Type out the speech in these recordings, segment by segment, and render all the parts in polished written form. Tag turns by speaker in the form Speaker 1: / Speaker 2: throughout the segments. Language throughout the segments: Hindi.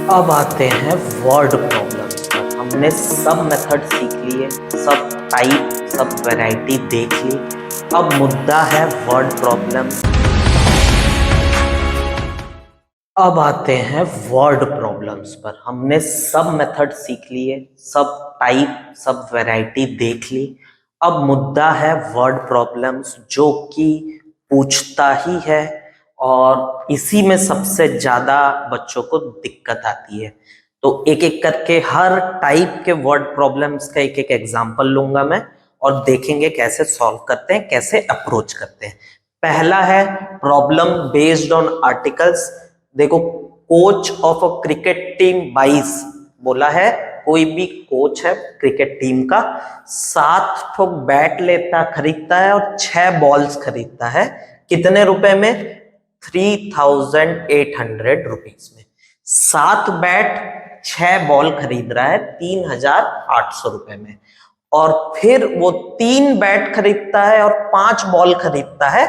Speaker 1: अब आते हैं वर्ड प्रॉब्लम्स पर। हमने सब मेथड सीख लिए, सब टाइप, सब वैरायटी देख ली। अब मुद्दा है वर्ड प्रॉब्लम। अब आते हैं वर्ड प्रॉब्लम्स पर। हमने सब मेथड सीख लिए, सब टाइप, सब वैरायटी देख ली। अब मुद्दा है वर्ड प्रॉब्लम्स, जो कि पूछता ही है और इसी में सबसे ज्यादा बच्चों को दिक्कत आती है। तो एक एक करके हर टाइप के वर्ड प्रॉब्लम्स का एक एक एग्जांपल लूंगा मैं और देखेंगे कैसे सॉल्व करते हैं, कैसे अप्रोच करते हैं। पहला है प्रॉब्लम बेस्ड ऑन आर्टिकल्स। देखो, coach of a cricket team 22 बोला है। कोई भी कोच है क्रिकेट टीम का, 7 ठो बैट लेता खरीदता है और 6 बॉल्स खरीदता है। कितने रुपए में? 3800 रुपीज में। 7 बैट 6 बॉल खरीद रहा है 3800 रुपए में। और फिर वो 3 बैट खरीदता है और 5 बॉल खरीदता है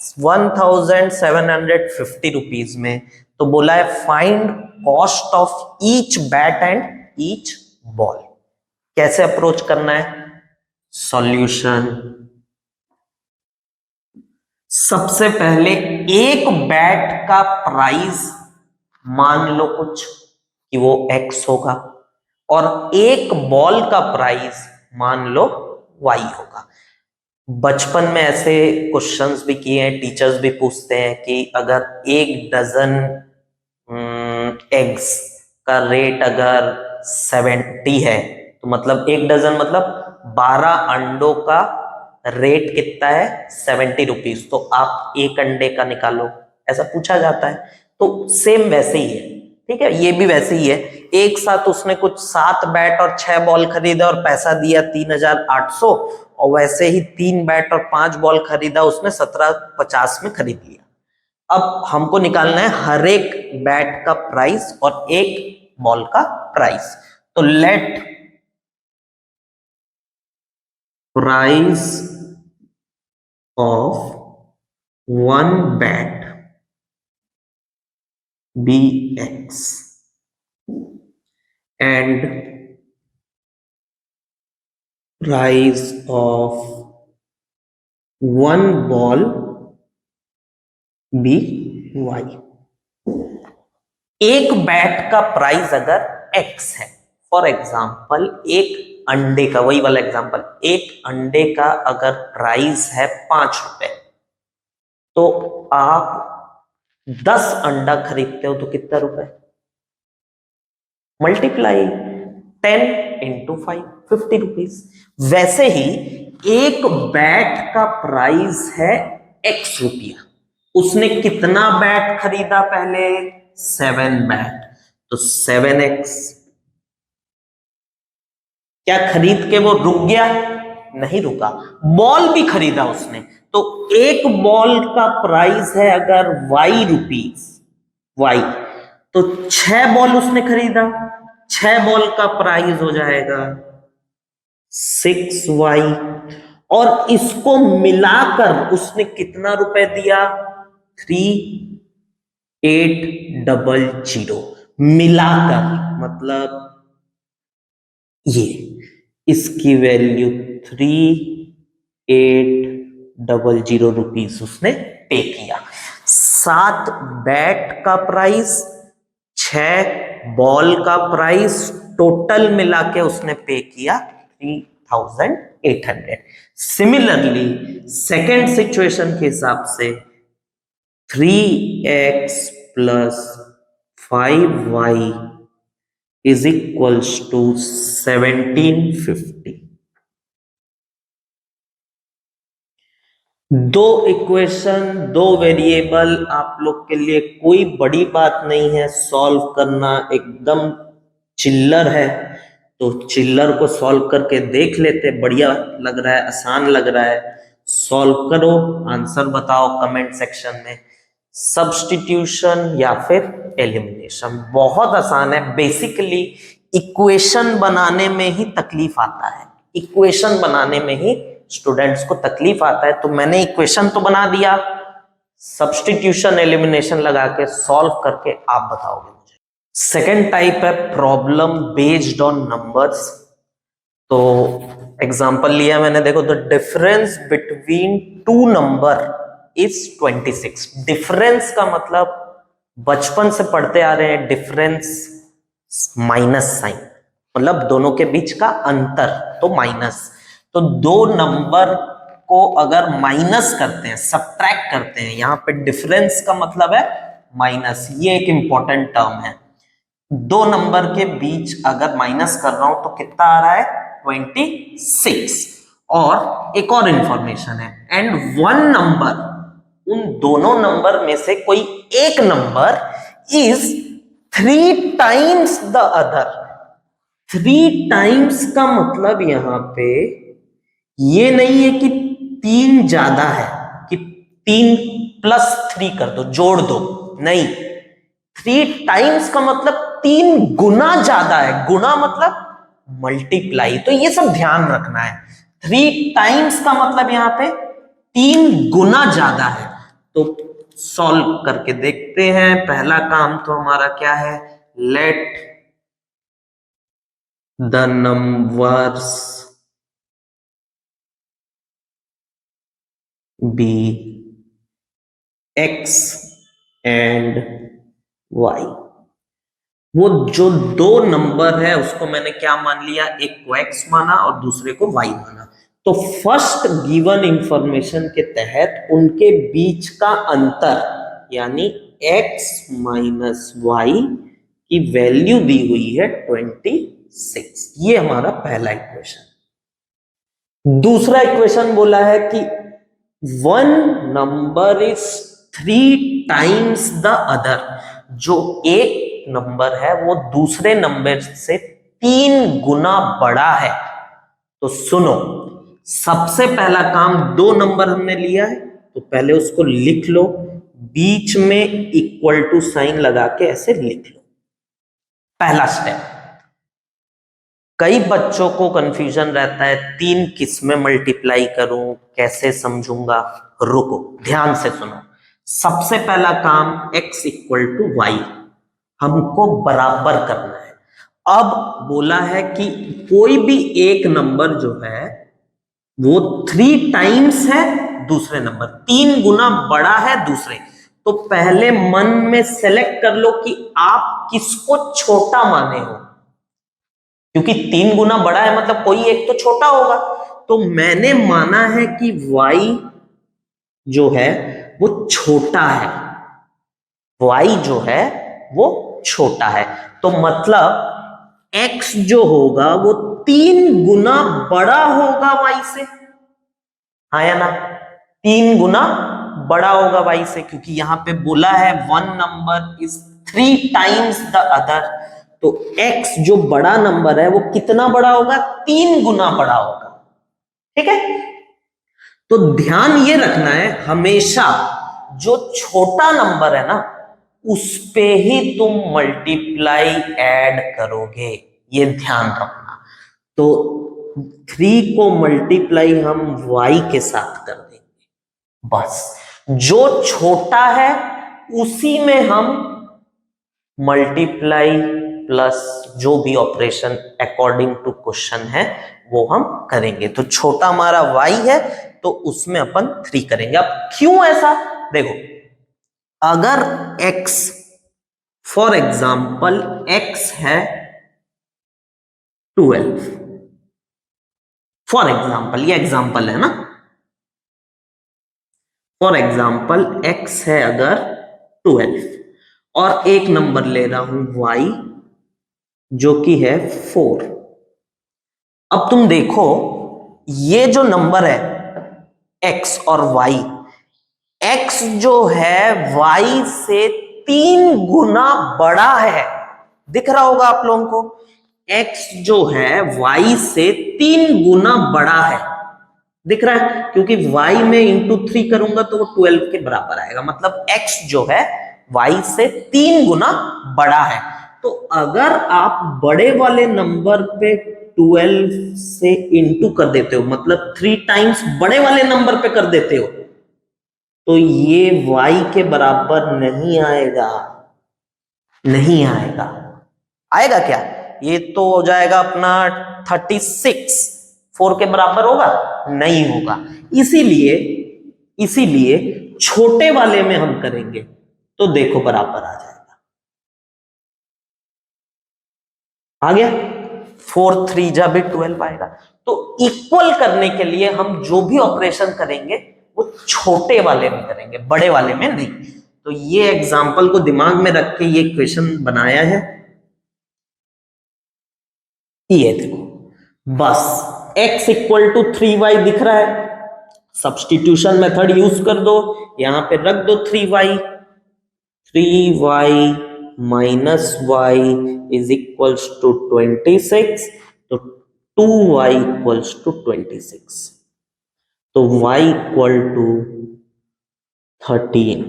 Speaker 1: 1750 रुपीज में। तो बोला है find cost of each bat and each ball. कैसे अप्रोच करना है? सॉल्यूशन। सबसे पहले एक बैट का प्राइस मान लो कुछ कि वो x होगा और एक बॉल का प्राइस मान लो y होगा। बचपन में ऐसे क्वेश्चंस भी किए हैं, टीचर्स भी पूछते हैं कि अगर 1 डजन एग्स का रेट अगर 70 है तो मतलब 1 डजन मतलब 12 अंडों का रेट कितना है? 70 रुपीज। तो आप एक अंडे का निकालो, ऐसा पूछा जाता है। तो सेम वैसे ही है, ठीक है, ये भी वैसे ही है। एक साथ उसने कुछ 7 बैट और 6 बॉल खरीदा और पैसा दिया 3800, और वैसे ही 3 बैट और 5 बॉल खरीदा उसने 1750 में खरीद लिया। अब हमको निकालना है हर एक बैट का प्राइस और एक बॉल का प्राइस। तो late price of 1 bat be x and price of 1 ball be y। एक बैट का प्राइस अगर x है, फॉर एग्जाम्पल एक अंडे का, वही वाला एग्जाम्पल, एक अंडे का अगर प्राइस है 5 रुपए, तो आप 10 अंडा खरीदते हो तो कितना रुपए? Multiply 10 into 5, 50 rupees. वैसे ही एक बैट का प्राइस है x रुपया, उसने कितना बैट खरीदा पहले? 7 बैट। तो 7x। क्या खरीद के वो रुक गया? नहीं रुका, बॉल भी खरीदा उसने। तो एक बॉल का प्राइस है अगर y रुपीज, y, तो 6 बॉल उसने खरीदा, 6 बॉल का प्राइस हो जाएगा 6y। और इसको मिलाकर उसने कितना रुपए दिया? 3800। मिलाकर मतलब ये, इसकी वैल्यू 3800 रुपीज उसने पे किया। 7 बैट का प्राइस, 6 बॉल का प्राइस, टोटल मिला के उसने पे किया 3800। सिमिलरली सेकेंड सिचुएशन के हिसाब से 3x plus 5y is equals to 1750। दो इक्वेशन, दो वेरिएबल, आप लोग के लिए कोई बड़ी बात नहीं है सॉल्व करना, एकदम चिल्लर है। तो चिल्लर को सॉल्व करके देख लेते, बढ़िया लग रहा है, आसान लग रहा है। सॉल्व करो, आंसर बताओ कमेंट सेक्शन में। सब्स्टिट्यूशन या फिर एलिमिनेशन बहुत आसान है। बेसिकली इक्वेशन बनाने में ही तकलीफ आता है, इक्वेशन बनाने में ही स्टूडेंट्स को तकलीफ आता है। तो मैंने इक्वेशन तो बना दिया, सब्स्टिट्यूशन एलिमिनेशन लगा के सॉल्व करके आप बताओगे मुझे। सेकेंड टाइप है प्रॉब्लम बेस्ड ऑन नंबर्स। तो एग्जांपल लिया मैंने, देखो, the difference between two number is 26। Difference का मतलब बचपन से पढ़ते आ रहे हैं, डिफरेंस माइनस साइन, मतलब दोनों के बीच का अंतर, तो माइनस। तो दो नंबर को अगर माइनस करते हैं, सब्ट्रैक्ट करते हैं, यहां पे डिफरेंस का मतलब है माइनस। ये एक इंपॉर्टेंट टर्म है। दो नंबर के बीच अगर माइनस कर रहा हूं तो कितना आ रहा है? 26। और एक और इंफॉर्मेशन है, एंड वन नंबर, उन दोनों नंबर में से कोई एक number is 3 times the other. 3 times का मतलब यहां पे ये नहीं है कि 3 ज्यादा है, कि 3 + 3 कर दो, जोड़ दो, नहीं। 3 टाइम्स का मतलब 3 गुना ज्यादा है। गुना मतलब मल्टीप्लाई, तो ये सब ध्यान रखना है। 3 टाइम्स का मतलब यहां पे 3 गुना ज्यादा है। तो सॉल्व करके देखते हैं। पहला काम तो हमारा क्या है? Let the numbers be x and y। वो जो दो नंबर है उसको मैंने क्या मान लिया? एक को x माना और दूसरे को y माना। तो फर्स्ट गिवन इंफॉर्मेशन के तहत उनके बीच का अंतर, यानी x माइनस वाई की वैल्यू दी हुई है 26। ये हमारा पहला इक्वेशन। दूसरा इक्वेशन बोला है कि one number is 3 times the other. जो एक नंबर है वो दूसरे नंबर से 3 गुना बड़ा है। तो सुनो, सबसे पहला काम, दो नंबर हमने लिया है तो पहले उसको लिख लो, बीच में इक्वल टू साइन लगा के ऐसे लिख लो। पहला स्टेप। कई बच्चों को कंफ्यूजन रहता है, 3 किस में मल्टीप्लाई करूं, कैसे समझूंगा। रुको, ध्यान से सुनो। सबसे पहला काम, x इक्वल टू वाई हमको बराबर करना है। अब बोला है कि कोई भी एक नंबर जो है वो 3 टाइम्स है दूसरे नंबर, 3 गुना बड़ा है दूसरे। तो पहले मन में सेलेक्ट कर लो कि आप किसको छोटा माने हो, क्योंकि 3 गुना बड़ा है मतलब कोई एक तो छोटा होगा। तो मैंने माना है कि y जो है वो छोटा है। y जो है वो छोटा है, तो मतलब x जो होगा वो 3 गुना बड़ा होगा y से। हाँ या ना? 3 गुना बड़ा होगा y से, क्योंकि यहां पे बोला है one number is 3 times the other. तो x जो बड़ा नंबर है वो कितना बड़ा होगा? 3 गुना बड़ा होगा। ठीक है? तो ध्यान ये रखना है, हमेशा जो छोटा नंबर है ना उस पे ही तुम मल्टीप्लाई ऐड करोगे, ये ध्यान रखना। तो 3 को मल्टीप्लाई हम y के साथ कर देंगे, बस। जो छोटा है उसी में हम मल्टीप्लाई प्लस जो भी ऑपरेशन अकॉर्डिंग टू क्वेश्चन है वो हम करेंगे। तो छोटा हमारा y है तो उसमें अपन 3 करेंगे। अब क्यों ऐसा? देखो, अगर x, फॉर एग्जाम्पल x है 12, फॉर एग्जाम्पल, ये एग्जाम्पल है ना, फॉर एग्जाम्पल x है अगर 12 और एक नंबर ले रहा हूं y जो कि है 4। अब तुम देखो, ये जो नंबर है x और y, x जो है y से 3 गुना बड़ा है। दिख रहा होगा आप लोगों को, x जो है y से 3 गुना बड़ा है। दिख रहा है? क्योंकि y में इंटू 3 करूंगा तो वो 12 के बराबर आएगा, मतलब x जो है y से 3 गुना बड़ा है। तो अगर आप बड़े वाले नंबर पे 12 से इंटू कर देते हो, मतलब 3 टाइम्स बड़े वाले नंबर पे कर देते हो, तो ये y के बराबर नहीं आएगा, नहीं आएगा। आएगा क्या? ये तो हो जाएगा अपना 36, 4 के बराबर होगा? नहीं होगा। इसीलिए इसीलिए छोटे वाले में हम करेंगे तो देखो बराबर आ जाएगा। आ गया? 4 3 जा भी 12 आएगा। तो इक्वल करने के लिए हम जो भी ऑपरेशन करेंगे वो छोटे वाले में करेंगे, बड़े वाले में नहीं। तो ये एग्जांपल को दिमाग में रख के ये क्वेश्चन बनाया है। ये देखो, बस x इक्वल टू 3y दिख रहा है, सब्सटीट्यूशन मेथड यूज कर दो, यहां पे रख दो 3y, 3y minus y is equals to 26, तो 2y इक्वल्स टू 26, तो y इक्वल टू 13।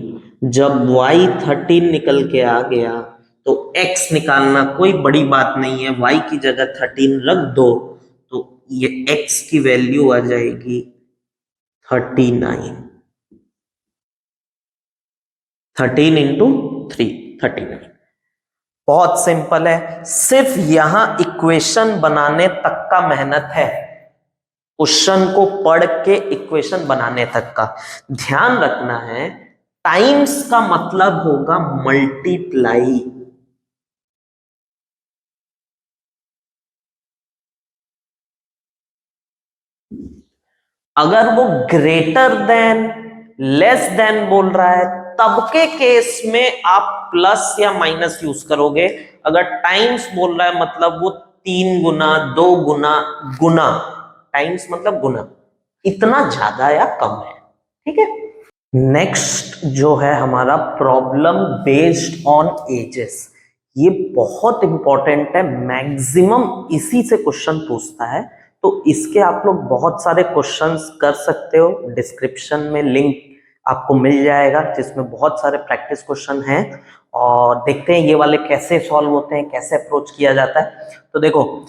Speaker 1: जब y 13 निकल के आ गया तो x निकालना कोई बड़ी बात नहीं है, y की जगह 13 रख दो तो ये x की वैल्यू आ जाएगी 39। 13 इंटू 3, 39। बहुत सिंपल है, सिर्फ यहां इक्वेशन बनाने तक का मेहनत है, क्वेश्चन को पढ़ के इक्वेशन बनाने तक का। ध्यान रखना है, टाइम्स का मतलब होगा मल्टीप्लाई। अगर वो ग्रेटर देन लेस देन बोल रहा है तब के केस में आप प्लस या माइनस यूज करोगे। अगर टाइम्स बोल रहा है मतलब वो 3 गुना, 2 गुना, गुना, टाइम्स मतलब गुना, इतना ज्यादा या कम है। ठीक है, नेक्स्ट जो है हमारा प्रॉब्लम बेस्ड ऑन एजेस। ये बहुत इंपॉर्टेंट है, मैक्सिमम इसी से क्वेश्चन पूछता है। तो इसके आप लोग बहुत सारे क्वेश्चंस कर सकते हो, डिस्क्रिप्शन में लिंक आपको मिल जाएगा जिसमें बहुत सारे प्रैक्टिस क्वेश्चन हैं, और देखते हैं ये वाले कैसे सॉल्व होते हैं, कैसे अप्रोच किया जाता है। तो देखो,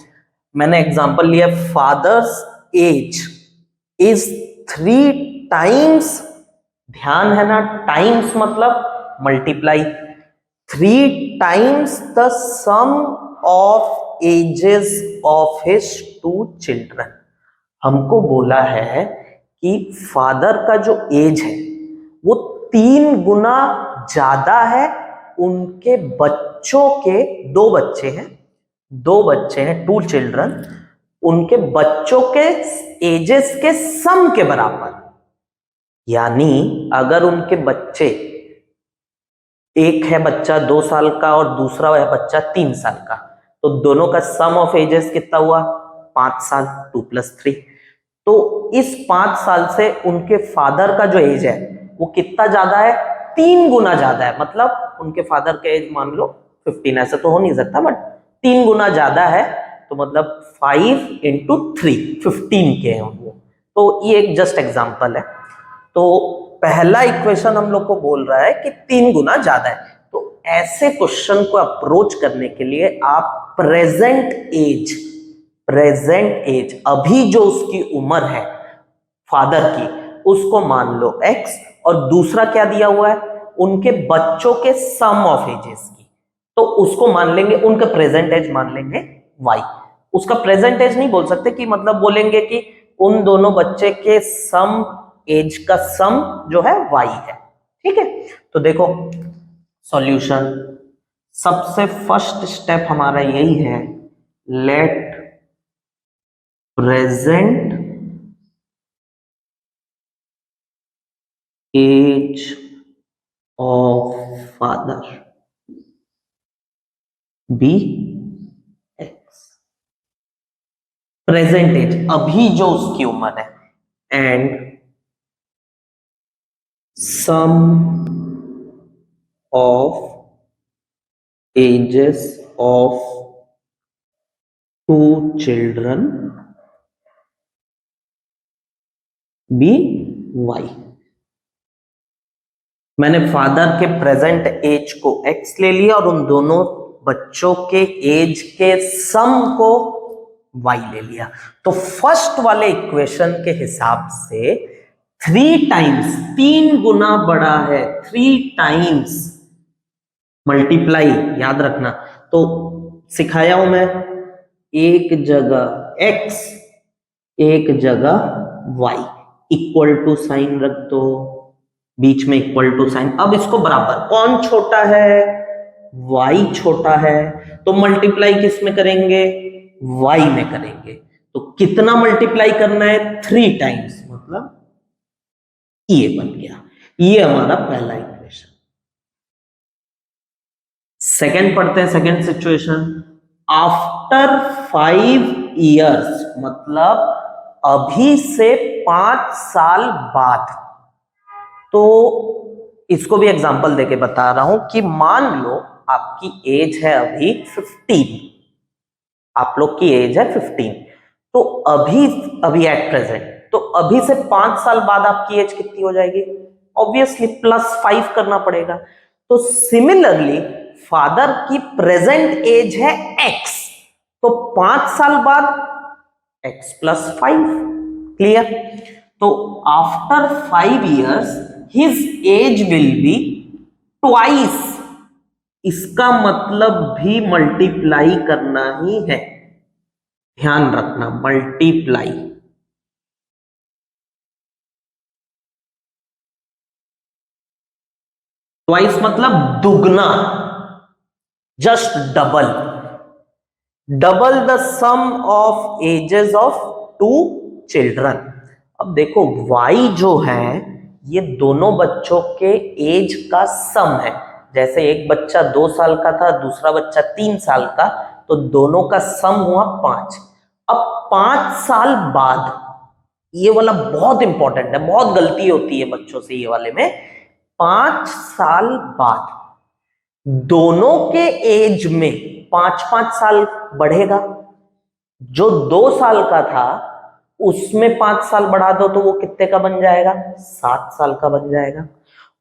Speaker 1: मैंने एग्जांपल लिया, फादर्स एज इज 3 टाइम्स, ध्यान है ना, टाइम्स मतलब multiply, 3 times the sum of ages of his 2 children. हमको बोला है कि फादर का जो एज है वो 3 गुना ज्यादा है उनके बच्चों के, 2 बच्चे हैं, 2 बच्चे हैं, 2 चिल्ड्रन, उनके बच्चों के एजेस के सम के बराबर। यानी अगर उनके बच्चे, एक है बच्चा 2 साल का और दूसरा है बच्चा 3 साल का, तो दोनों का सम ऑफ एजेस कितना हुआ? 5 साल, 2 + 3। तो इस 5 साल से उनके फादर का जो एज है वो कितना ज्यादा है? 3 गुना ज्यादा है। मतलब उनके फादर का एज मान लो 15, ऐसा तो हो नहीं सकता, बट 3 गुना ज्यादा है, तो मतलब 5 × 3, 15 के हैं वो। तो ये एक जस्ट एग्जांपल है। तो पहला इक्वेशन हम लोग को बोल रहा है कि 3 गुना ज्यादा है। तो ऐसे क्वेश्चन को अप्रोच करने के लिए आप प्रेजेंट एज, अभी जो उसकी उम्र है फादर की, उसको मान लो x, और दूसरा क्या दिया हुआ है? उनके बच्चों के सम ऑफ एजेस की, तो उसको मान लेंगे, उनका प्रेजेंट एज मान लेंगे y। उसका प्रेजेंट एज नहीं बोल सकते, कि मतलब बोलेंगे कि उन दोनों बच्चे के सम एज का सम जो है y है। ठीक है, तो देखो सॉल्यूशन, सबसे फर्स्ट स्टेप हमारा यही है, let present age of father be x, present age अभी जो उसकी उम्र है, and sum of ages of 2 children be y. मैंने फादर के प्रेजेंट एज को x ले लिया और उन दोनों बच्चों के एज के सम को y ले लिया। तो फर्स्ट वाले इक्वेशन के हिसाब से 3 टाइम्स, 3 गुना बड़ा है, 3 टाइम्स मल्टीप्लाई, याद रखना। तो सिखाया हूं मैं, एक जगह x, एक जगह y, इक्वल टू साइन रख दो, बीच में इक्वल टू साइन। अब इसको बराबर, कौन छोटा है, y छोटा है, तो मल्टीप्लाई किस में करेंगे, y में करेंगे। तो कितना मल्टीप्लाई करना है, 3 टाइम्स, मतलब ये बन गया, ये हमारा पहला इक्वेशन। सेकंड पढ़ते हैं, सेकंड सिचुएशन। आफ्टर 5 इयर्स, मतलब अभी से 5 साल बाद। तो इसको भी एग्जांपल देके बता रहा हूं कि मान लो आपकी एज है अभी 15, आप लोग की एज है 15, तो अभी एट प्रेजेंट, तो अभी से 5 साल बाद आपकी एज कितनी हो जाएगी, ऑब्वियसली +5 करना पड़ेगा। तो सिमिलरली फादर की प्रेजेंट एज है x, तो 5 साल बाद x +5, क्लियर। तो after 5 years his age will be twice, इसका मतलब भी मल्टीप्लाई करना ही है, ध्यान रखना, मल्टीप्लाई। ट्वाइस मतलब दुगना, just double, double the sum of ages of 2 children. अब देखो y जो है ये दोनों बच्चों के एज का सम है, जैसे एक बच्चा 2 साल का था, दूसरा बच्चा 3 साल का, तो दोनों का सम हुआ 5। अब 5 साल बाद, ये वाला बहुत इंपॉर्टेंट है, बहुत गलती होती है बच्चों से ये वाले में। 5 साल बाद दोनों के एज में 5-5 साल बढ़ेगा, जो 2 साल का था उसमें 5 साल बढ़ा दो तो वो कितने का बन जाएगा, 7 साल का बन जाएगा।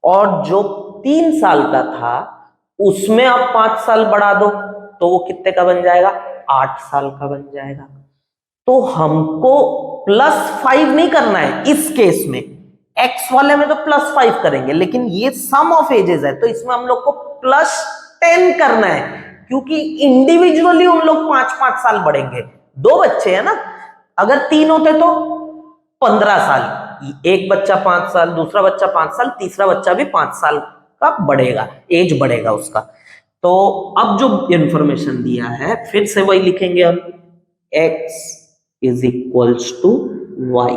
Speaker 1: और जो 3 साल का था उसमें आप 5 साल बढ़ा दो तो वो कितने का बन जाएगा, 8 साल का बन जाएगा। तो हमको +5 नहीं करना है इस केस में, x वाले में तो +5 करेंगे, लेकिन ये सम ऑफ एजेस है तो इसमें हम लोग को +10 करना है, क्योंकि इंडिविजुअली उन लोग 5-5 साल बढ़ेंगे। 2 बच्चे हैं ना, अगर 3 होते तो 15 साल, एक बच्चा 5 साल, दूसरा बच्चा 5 साल, तीसरा बच्चा भी 5 साल का बढ़ेगा, एज बढ़ेगा उसका। तो अब जो इंफॉर्मेशन दिया है फिर से वही लिखेंगे हम, x is equals to y.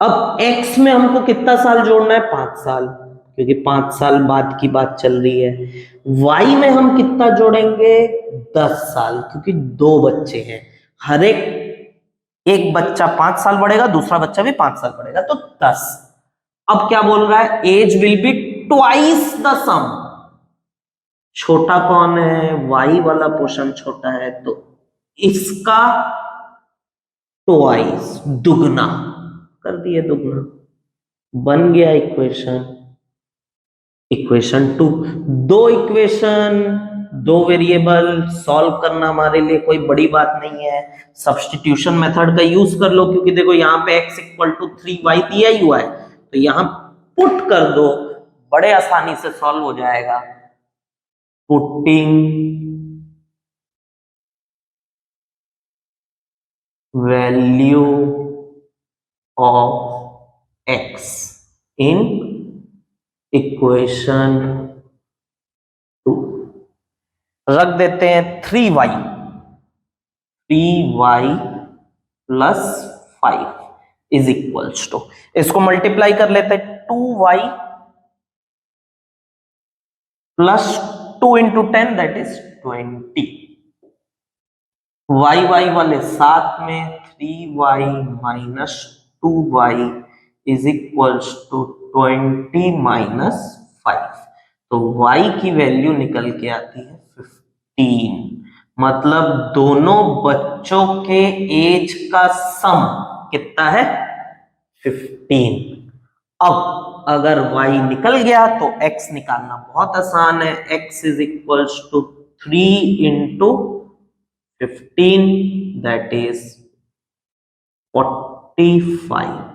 Speaker 1: अब x में हमको कितना साल जोड़ना है, 5 साल, क्योंकि 5 साल बाद की बात चल रही है। y में हम कितना जोड़ेंगे, 10 साल, क्योंकि 2 बच्चे हैं, हर एक बच्चा 5 साल बढ़ेगा, दूसरा बच्चा भी 5 साल बढ़ेगा, तो 10। अब क्या बोल रहा है, age will be twice the sum. छोटा कौन है, y वाला पोर्शन छोटा है, तो इसका ट्वाइस, दुगना कर दिए, दुगना बन गया equation. Equation 2, 2 equation 2 variable solve करना हमारे लिए कोई बड़ी बात नहीं है, सब्स्टिट्यूशन मेथड का यूज कर लो, क्योंकि देखो यहाँ पे x इक्वल टू 3y दिया ही हुआ है, तो यहाँ पुट कर दो, बड़े आसानी से सॉल्व हो जाएगा। Putting value of x in equation 2 रख देते हैं 3y plus 5 is equals to, इसको मल्टीप्लाई कर लेते हैं, 2y plus 2 into 10 that is 20, y वाले साथ में 3y minus 2y is equals to 20 minus 5, तो y की वैल्यू निकल के आती है 15, मतलब दोनों बच्चों के एज का सम कितना है, 15। अब अगर y निकल गया तो x निकालना बहुत आसान है, x is equals to 3 into 15 that is 45।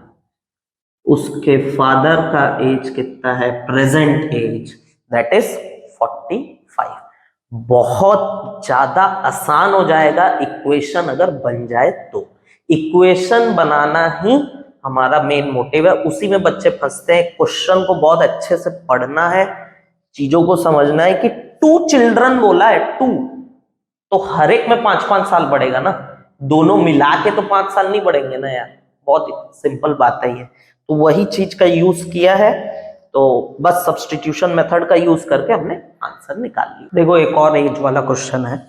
Speaker 1: उसके फादर का एज कितना है, प्रेजेंट एज दैट इज 45। बहुत ज्यादा आसान हो जाएगा इक्वेशन अगर बन जाए तो। इक्वेशन बनाना ही हमारा मेन मोटिव है, उसी में बच्चे फंसते हैं। क्वेश्चन को बहुत अच्छे से पढ़ना है, चीजों को समझना है कि 2 चिल्ड्रन बोला है, 2 तो हर एक में 5-5 साल बढ़ेगा ना, दोनों मिला के तो 5 साल नहीं बढ़ेंगे ना यार, बहुत सिंपल बात है ये। तो वही चीज का यूज किया है, तो बस सब्स्टिट्यूशन मेथड का यूज करके हमने आंसर निकाल लिया। देखो एक और एज वाला क्वेश्चन है,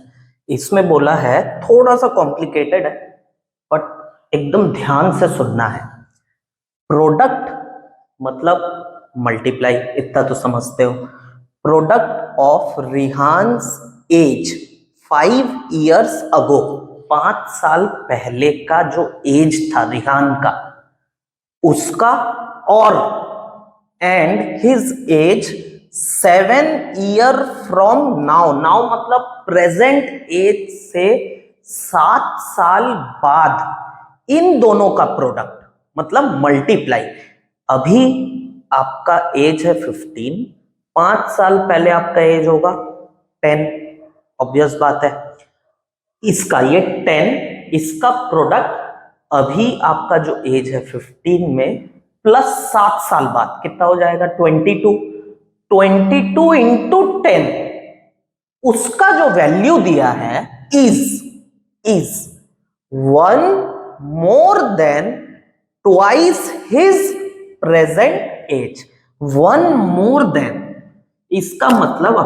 Speaker 1: इसमें बोला है, थोड़ा सा कॉम्प्लिकेटेड है बट एकदम ध्यान से सुनना है। प्रोडक्ट मतलब मल्टीप्लाई, इतना तो समझते हो। Product of Rihan's age 5 years अगो, 5 साल पहले का जो एज था रिहान का, उसका, और and his age 7 year from now, now मतलब प्रेजेंट एज से 7 साल बाद, इन दोनों का प्रोडक्ट मतलब मल्टीप्लाई। अभी आपका एज है 15, 5 साल पहले आपका एज होगा 10, ऑब्वियस बात है। इसका ये 10, इसका प्रोडक्ट अभी आपका जो एज है 15 में प्लस 7 साल बाद कितना हो जाएगा, 22। 22 इंटू 10, उसका जो वैल्यू दिया है is 1 more than twice his present age। 1 more than, इसका मतलब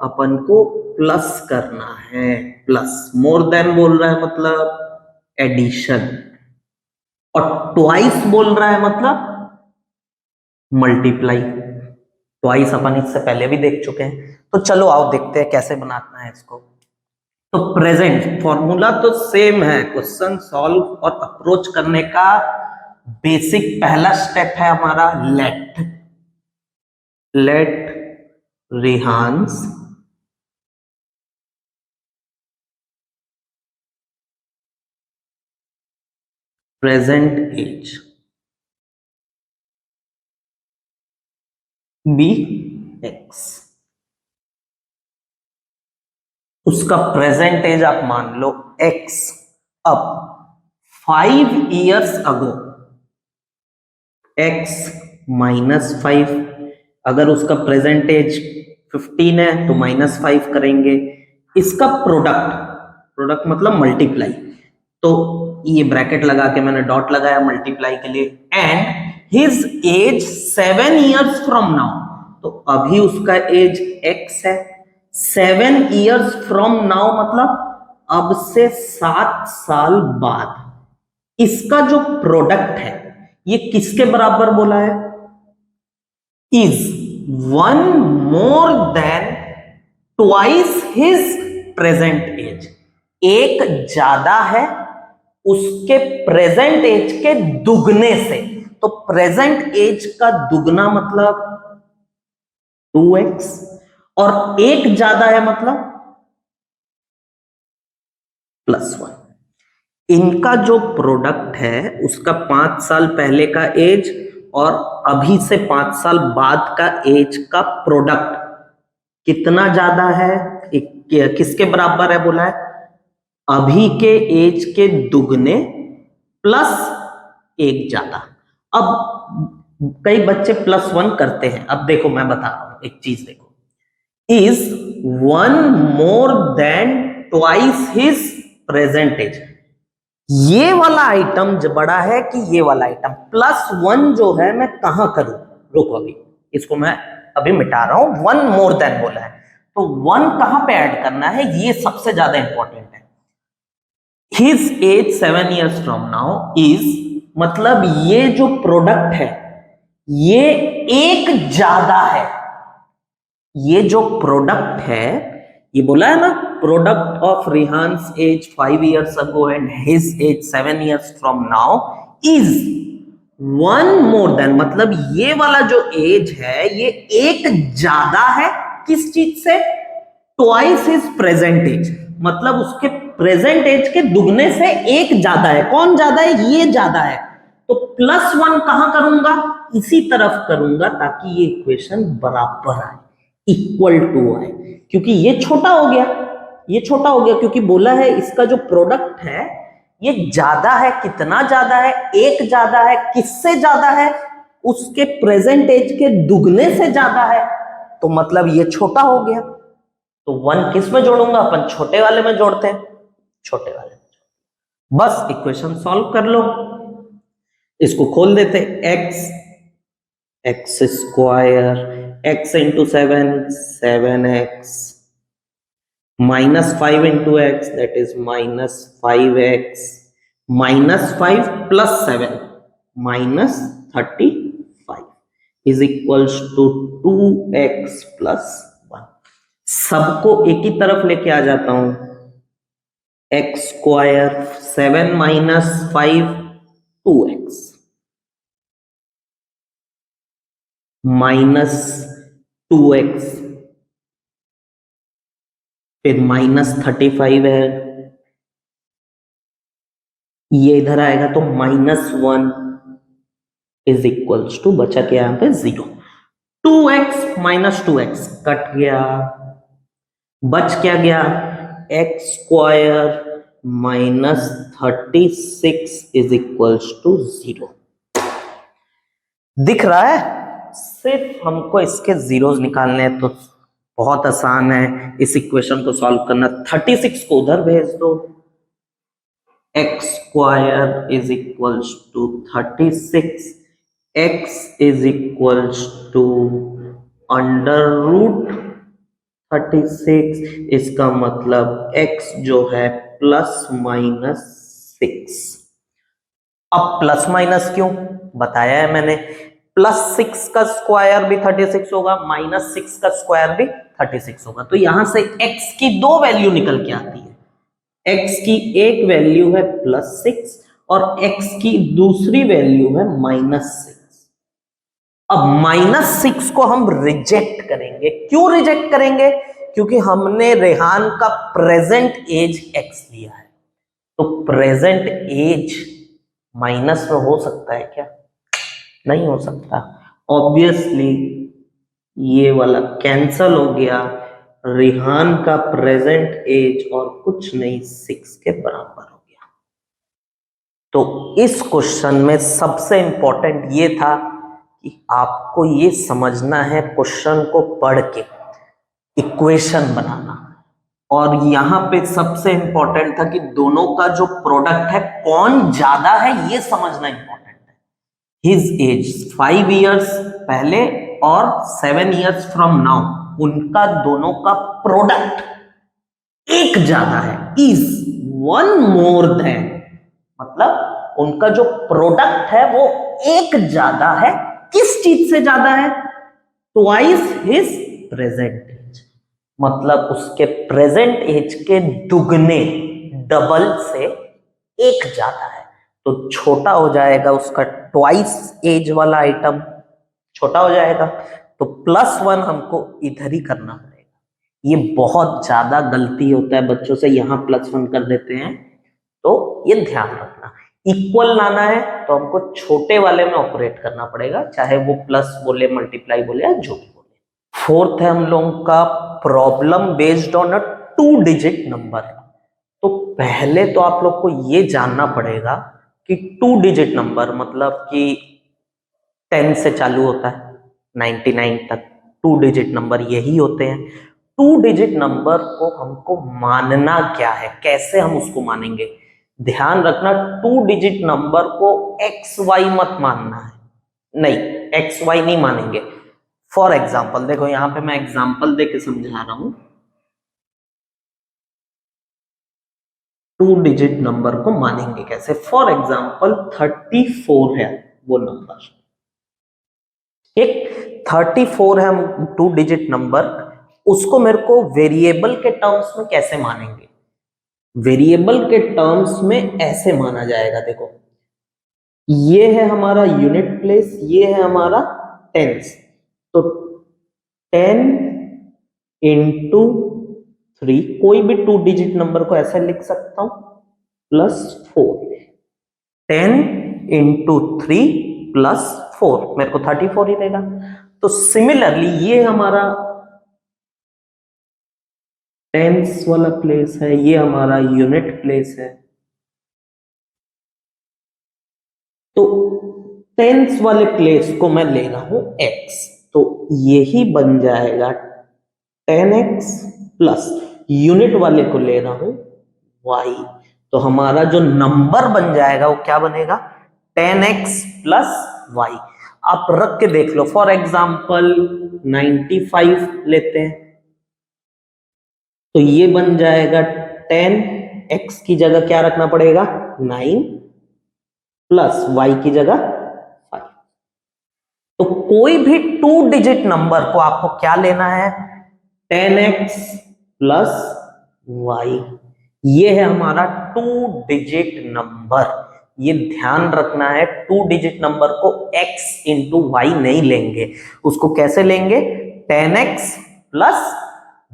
Speaker 1: अपन को प्लस करना है, प्लस, मोर देन बोल रहा है मतलब एडिशन, और ट्वाइस बोल रहा है मतलब मल्टीप्लाई। ट्वाइस अपन इससे पहले भी देख चुके हैं, तो चलो आओ देखते हैं कैसे बनाना है इसको। तो प्रेजेंट फॉर्मूला तो सेम है, क्वेश्चन सॉल्व और अप्रोच करने का बेसिक पहला स्टेप है हमारा let Rihan's present age be x. उसका प्रेजेंट एज आप मान लो एक्स। अब 5 years अगो एक्स -5, अगर उसका प्रेजेंट एज 15 है तो -5 करेंगे। इसका प्रोडक्ट मतलब मल्टीप्लाई, तो ये ब्रैकेट लगा के मैंने डॉट लगाया मल्टीप्लाई के लिए। And his age 7 years from now, तो अभी उसका एज x है। 7 years फ्रॉम नाउ मतलब अब से 7 साल बाद इसका जो प्रोडक्ट है ये किसके बराबर बोला है, is 1 more than twice his present age, एक ज्यादा है उसके प्रेजेंट एज के दुगने से। तो प्रेजेंट एज का दुगना मतलब 2x, और एक ज्यादा है मतलब +1। इनका जो प्रोडक्ट है उसका 5 साल पहले का एज और अभी से 5 साल बाद का एज का प्रोडक्ट कितना ज्यादा है, किसके बराबर है बोला है, अभी के एज के दुगने प्लस एक ज्यादा। अब कई बच्चे +1 करते हैं, अब देखो मैं बता रहा हूं एक चीज, देखो, is 1 more than twice his present age, ये वाला आइटम जो बड़ा है कि ये वाला आइटम, +1 जो है मैं कहां करूं, रुको अभी इसको मैं अभी मिटा रहा हूं। 1 more than बोला है तो 1 कहां पे ऐड करना है, ये सबसे ज्यादा इंपॉर्टेंट है। His age 7 years from now is, मतलब ये जो प्रोडक्ट है ये एक ज्यादा है, ये जो प्रोडक्ट है, ये बोला है ना, product of Rihan's age 5 years ago and his age 7 years from now is 1 more than, मतलब ये वाला जो एज है ये एक ज्यादा है किस चीज से, ट्वाइस हिज प्रेजेंट एज, मतलब उसके प्रेजेंट एज के दुगने से एक ज्यादा है। कौन ज्यादा है, ये ज्यादा है। तो +1 कहां करूंगा, इसी तरफ करूंगा ताकि ये इक्वेशन बराबर आए। इक्वल टू आए, क्योंकि ये छोटा हो गया, ये छोटा हो गया क्योंकि बोला है इसका जो प्रोडक्ट है ये ज्यादा है, कितना ज्यादा है, एक ज्यादा है, किससे ज्यादा है, उसके प्रेजेंट एज के दुगने से ज्यादा है, तो मतलब ये छोटा हो गया। तो 1 किस में जोड़ूंगा, अपन छोटे वाले में जोड़ते हैं, छोटे वाले में। बस इक्वेशन सॉल्व कर लो, इसको खोल देते, x square, x into 7, 7x, -5 into x, that is -5x, -5 plus 7, -35 is equals to 2x plus 1। सबको एक ही तरफ लेके आ जाता हूं, x square 7 minus 5 2x minus 2x, फिर -35 है, ये इधर आएगा तो -1 इज इक्वल्स टू, बचा क्या यहां पे 0, 2x माइनस 2x कट गया, बच क्या गया, x square -36 is equals to 0। दिख रहा है, सिर्फ हमको इसके जीरोस निकालने हैं, तो बहुत आसान है इस इक्वेशन को सॉल्व करना। 36 को उधर भेज दो, x square is equals to 36, x is equals to √36, इसका मतलब x जो है ±6। अब प्लस माइनस क्यों, बताया है मैंने, +6 का स्क्वायर भी 36 होगा, -6 का स्क्वायर भी 36 होगा, तो यहां से x की 2 वैल्यू निकल के आती है, x की एक वैल्यू है +6 और x की दूसरी वैल्यू है -6। अब -6 को हम रिजेक्ट करेंगे, क्यों रिजेक्ट करेंगे, क्योंकि हमने रेहान का प्रेजेंट एज x लिया है, तो प्रेजेंट एज माइनस में हो सकता है क्या, नहीं हो सकता, ऑब्वियसली ये वाला कैंसल हो गया, रेहान का प्रेजेंट एज और कुछ नहीं 6 के बराबर हो गया। तो इस क्वेश्चन में सबसे इंपॉर्टेंट ये था कि आपको ये समझना है क्वेश्चन को पढ़ के इक्वेशन बनाना, और यहां पे सबसे इंपॉर्टेंट था कि दोनों का जो प्रोडक्ट है कौन ज्यादा है ये समझना इंपॉर्टेंट है। हिज एज 5 इयर्स पहले और 7 इयर्स फ्रॉम नाउ, उनका दोनों का प्रोडक्ट एक ज्यादा है, इज 1 मोर देन, मतलब उनका जो प्रोडक्ट है वो एक ज्यादा है, किस चीज से ज्यादा है, ट्वाइस हिज प्रेजेंट एज, मतलब उसके प्रेजेंट एज के दुगने, डबल से एक ज्यादा है, तो छोटा हो जाएगा उसका ट्वाइस एज वाला आइटम, छोटा हो जाएगा, तो +1 हमको इधर ही करना पड़ेगा। ये बहुत ज्यादा गलती होता है बच्चों से, यहां +1 कर देते हैं, तो ये ध्यान रखना। इक्वल लाना है तो हमको छोटे वाले में ऑपरेट करना पड़ेगा, चाहे वो प्लस बोले, मल्टीप्लाई बोले या जो भी बोले। फोर्थ है हम लोगों का problem based on a 2 digit number. तो पहले तो आप लोग को ये जानना पड़ेगा कि 2 डिजिट नंबर मतलब कि 10 से चालू होता है 99 तक, 2 डिजिट नंबर यही होते हैं। 2 डिजिट नंबर को हमको मानना क्या है, कैसे हम उसको मानेंगे, ध्यान रखना 2 डिजिट नंबर को XY मत मानना है, नहीं XY नहीं मानेंगे। फॉर एग्जाम्पल देखो, यहां पे मैं एग्जाम्पल देके समझा रहा हूं, 2 डिजिट नंबर को मानेंगे कैसे। फॉर एग्जाम्पल 34 है वो नंबर, एक 34 है 2 डिजिट नंबर, उसको मेरे को वेरिएबल के टर्म्स में कैसे मानेंगे, वेरिएबल के टर्म्स में ऐसे माना जाएगा, देखो ये है हमारा यूनिट प्लेस, ये है हमारा टेंस, तो 10 इंटू 3, कोई भी 2 डिजिट नंबर को ऐसे लिख सकता हूं, +4, 10 इंटू 3 +4 मेरे को 34 ही देगा। तो सिमिलरली ये हमारा टेंस वाला प्लेस है, ये हमारा यूनिट प्लेस है। तो टेंस वाले प्लेस को मैं ले रहा हूं x, तो यही बन जाएगा 10x प्लस यूनिट वाले को ले रहा हूं y। तो हमारा जो नंबर बन जाएगा वो क्या बनेगा, 10x प्लस y। आप रख के देख लो, फॉर एग्जाम्पल 95 लेते हैं, तो ये बन जाएगा 10x की जगह क्या रखना पड़ेगा 9 प्लस y की जगह 5। तो कोई भी 2 डिजिट नंबर को आपको क्या लेना है, 10x प्लस y। ये है हमारा 2 डिजिट नंबर। ये ध्यान रखना है, 2 डिजिट नंबर को x इंटू वाई नहीं लेंगे, उसको कैसे लेंगे, 10x प्लस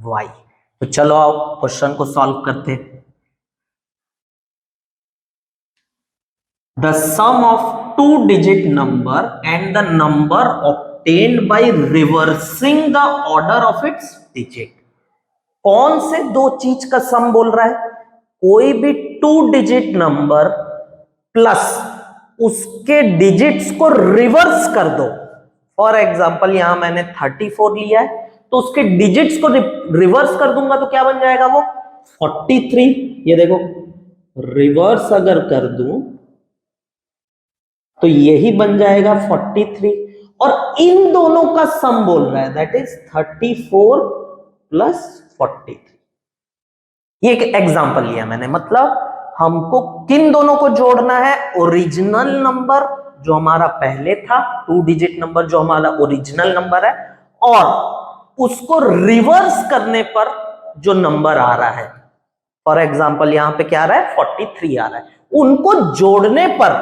Speaker 1: y। तो चलो आओ क्वेश्चन को सॉल्व करते हैं। The sum of 2 digit number and the number obtained by reversing the order of its digit। कौन से दो चीज का सम बोल रहा है, कोई भी 2 डिजिट नंबर प्लस उसके डिजिट्स को रिवर्स कर दो। फॉर एग्जांपल यहां मैंने 34 लिया है, तो उसके डिजिट्स को रिवर्स कर दूंगा तो क्या बन जाएगा वो 43। ये देखो रिवर्स अगर कर दूं तो यही बन जाएगा 43, और इन दोनों का सम बोल रहा है, दैट इज 34 प्लस 43। ये एक एग्जांपल लिया मैंने, मतलब हमको किन दोनों को जोड़ना है, ओरिजिनल नंबर जो हमारा पहले था, 2 डिजिट नंबर जो हमारा ओरिजिनल नंबर है, और उसको रिवर्स करने पर जो नंबर आ रहा है, फॉर एग्जांपल यहां पे क्या आ रहा है 43 आ रहा है, उनको जोड़ने पर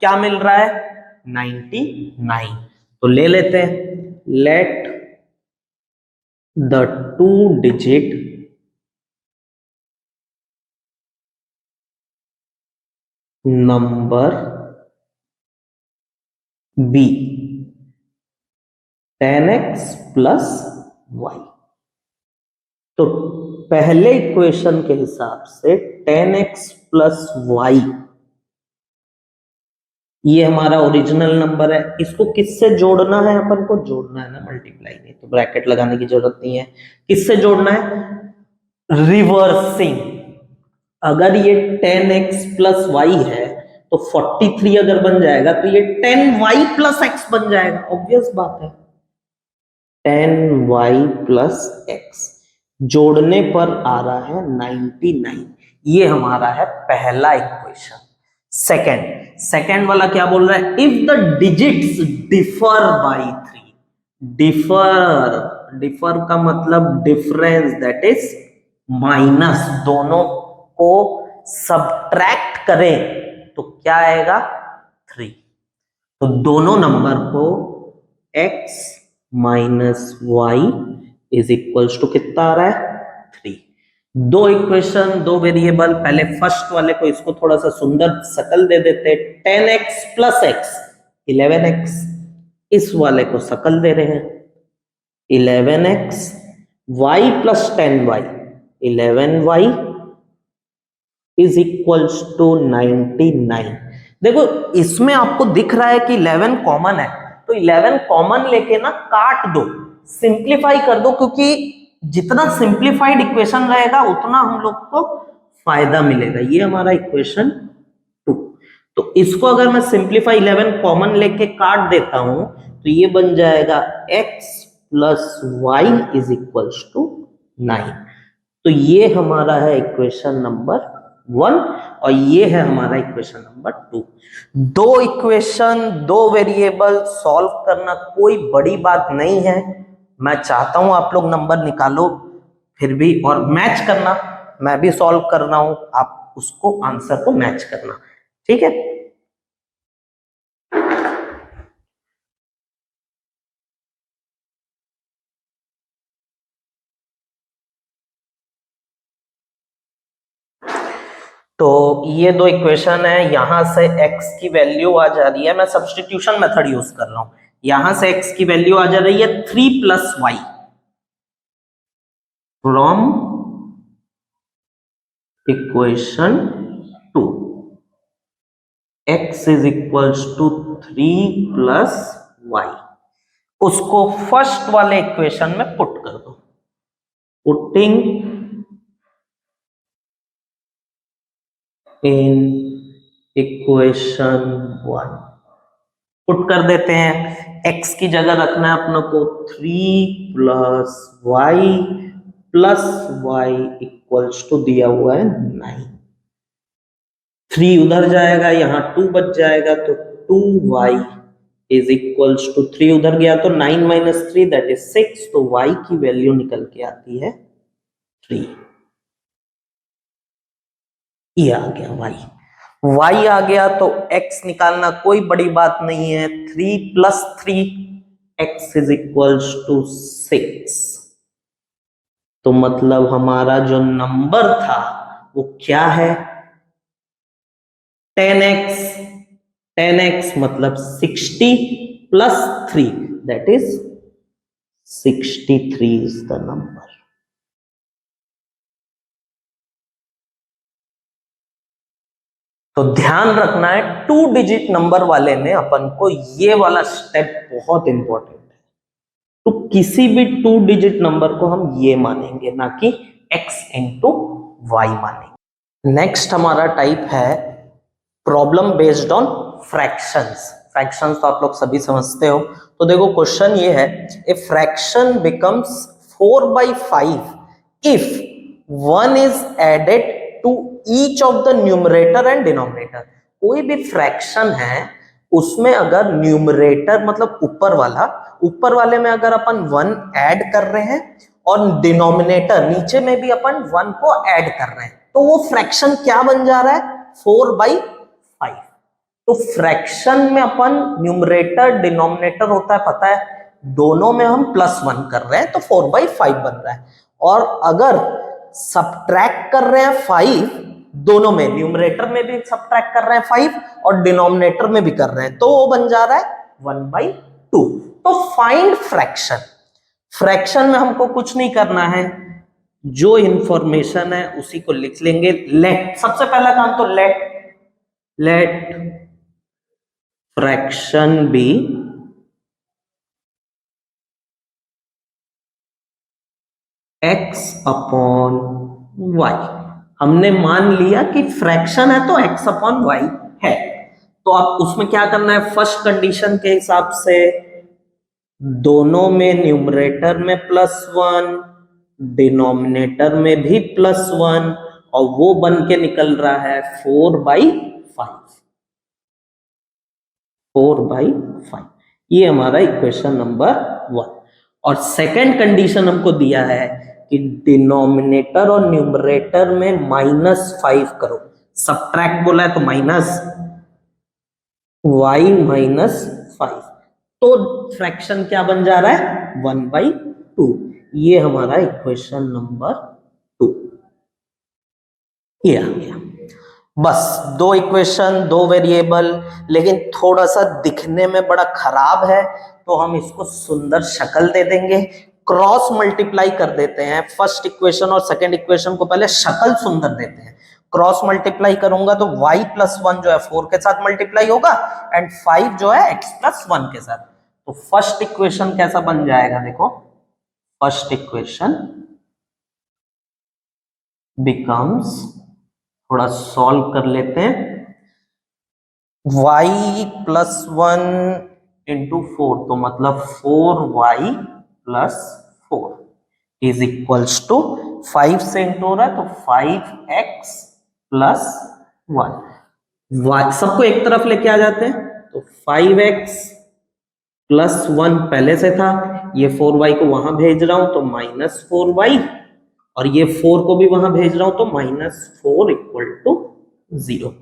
Speaker 1: क्या मिल रहा है 99। तो ले लेते हैं, let the 2 digit number be 10x plus y। तो पहले इक्वेशन के हिसाब से 10x प्लस y ये हमारा ओरिजिनल नंबर है, इसको किससे जोड़ना है, अपन को जोड़ना है ना मल्टीप्लाई, नहीं तो ब्रैकेट लगाने की जरूरत नहीं है। किससे जोड़ना है, रिवर्सिंग। अगर ये 10x प्लस वाई है तो 43 अगर बन जाएगा तो ये 10y प्लस x बन जाएगा, ऑब्वियस बात है। 10y प्लस x जोड़ने पर आ रहा है 99। ये हमारा है पहला इक्वेशन। सेकंड वाला क्या बोल रहा है, if the digits differ by 3। Differ का मतलब डिफरेंस, दैट इज माइनस, दोनों को सब्ट्रैक्ट करें तो क्या आएगा 3। तो दोनों नंबर को x minus y is equals to कितना आ रहा है 3। दो इक्वेशन, दो वेरिएबल, पहले फर्स्ट वाले को इसको थोड़ा सा सुंदर शकल दे देते, 10x प्लस x 11x, इस वाले को शकल दे रहे हैं 11x, y प्लस 10y 11y is equals to 99। देखो इसमें आपको दिख रहा है कि 11 कॉमन है, तो 11 कॉमन लेके ना काट दो, सिंप्लीफाई कर दो, क्योंकि जितना सिंप्लीफाइड इक्वेशन रहेगा उतना हम लोग को फायदा मिलेगा। ये हमारा इक्वेशन 2। तो इसको अगर मैं सिंप्लीफाई 11 कॉमन लेके काट देता हूं तो ये बन जाएगा x plus y is equals to 9। तो ये हमारा है इक्वेशन नंबर 1 और ये है हमारा इक्वेशन नंबर 2। दो इक्वेशन, दो वेरिएबल सॉल्व करना कोई बड़ी बात नहीं है। मैं चाहता हूं आप लोग नंबर निकालो फिर भी, और मैच करना, मैं भी सॉल्व कर रहा हूं, आप उसको आंसर को मैच करना, ठीक है। तो ये दो इक्वेशन है, यहां से x की वैल्यू आ जा रही है, मैं सब्स्टिट्यूशन मेथड यूज कर रहा हूं, यहां से x की वैल्यू आ जा रही है 3 plus y from equation 2, x is equals to 3 plus y, उसको फर्स्ट वाले इक्वेशन में पुट कर दो। पुटिंग इन इक्वेशन 1 पुट कर देते हैं। x की जगह रखना है अपने को 3 प्लस वाई इक्वल्स टू दिया हुआ है 9। 3 उधर जाएगा, यहां 2 बच जाएगा, तो 2y इज इक्वल्स टू 3 उधर गया तो 9 माइनस 3 दैट इज 6, तो y की वैल्यू निकल के आती है 3। ये आ गया y आ गया, तो x निकालना कोई बड़ी बात नहीं है। 3 plus 3 x is equals to 6। तो मतलब हमारा जो नंबर था वो क्या है, 10x। 10x मतलब 60 plus 3 that is 63 is the number. तो ध्यान रखना है 2 डिजिट नंबर वाले में अपन को ये वाला स्टेप बहुत इंपॉर्टेंट है। तो किसी भी 2 डिजिट नंबर को हम ये मानेंगे, ना कि x इंटू वाई मानेंगे। नेक्स्ट हमारा टाइप है problem based on fractions. Fractions तो आप लोग सभी समझते हो। तो देखो क्वेश्चन ये है, a fraction becomes 4/5 if 1 is added to each of the numerator and denominator. कोई भी फ्रैक्शन है उसमें अगर न्यूमरेटर मतलब ऊपर वाले में अगर अपन 1 ऐड कर रहे हैं और डिनोमिनेटर नीचे में भी अपन 1 को ऐड कर रहे हैं, तो वो फ्रैक्शन क्या बन जा रहा है, 4/5। तो फ्रैक्शन में अपन न्यूमरेटर डिनोमिनेटर होता है पता है, दोनों में हम +1 कर रहे हैं तो 4/5 बन रहा है। और अगर सब्ट्रैक्ट कर रहे हैं 5, दोनों में न्यूमरेटर में भी सब्ट्रैक्ट कर रहे हैं 5 और डिनोमिनेटर में भी कर रहे हैं, तो वो बन जा रहा है 1/2। तो फाइंड फ्रैक्शन। फ्रैक्शन में हमको कुछ नहीं करना है, जो इंफॉर्मेशन है उसी को लिख लेंगे। लेट, सबसे पहला काम तो let fraction be x upon y। हमने मान लिया कि फ्रैक्शन है तो x अपॉन y है। तो आप उसमें क्या करना है, फर्स्ट कंडीशन के हिसाब से दोनों में न्यूमरेटर में +1 डिनोमिनेटर में भी +1 और वो बन के निकल रहा है 4/5। ये हमारा इक्वेशन नंबर 1। और सेकंड कंडीशन हमको दिया है कि डिनोमिनेटर और न्यूमरेटर में -5 करो। सब्ट्रैक्ट बोला है तो -y-5, तो फ्रैक्शन क्या बन जा रहा है 1/2। ये हमारा इक्वेशन नंबर 2 ये आ गया। बस 2 इक्वेशन 2 वेरिएबल, लेकिन थोड़ा सा दिखने में बड़ा खराब है तो हम इसको सुंदर शक्ल दे देंगे, क्रॉस मल्टीप्लाई कर देते हैं। फर्स्ट इक्वेशन और सेकंड इक्वेशन को पहले शक्ल सुंदर देते हैं। क्रॉस मल्टीप्लाई करूंगा तो y+1 जो है 4 के साथ मल्टीप्लाई होगा एंड 5 जो है x+1 के साथ। तो फर्स्ट इक्वेशन कैसा बन जाएगा, देखो फर्स्ट इक्वेशन बिकम्स, थोड़ा सॉल्व कर लेते हैं, y+1 इंटू 4, तो मतलब 4y+4 इज इक्वल्स टू 5 से इंटू हो रहा है तो 5x+1। सबको एक तरफ लेके आ जाते हैं तो 5x+1 पहले से था, ये 4y को वहां भेज रहा हूं तो -4y, और ये 4 को भी वहां भेज रहा हूं तो -4 इक्वल टू 0।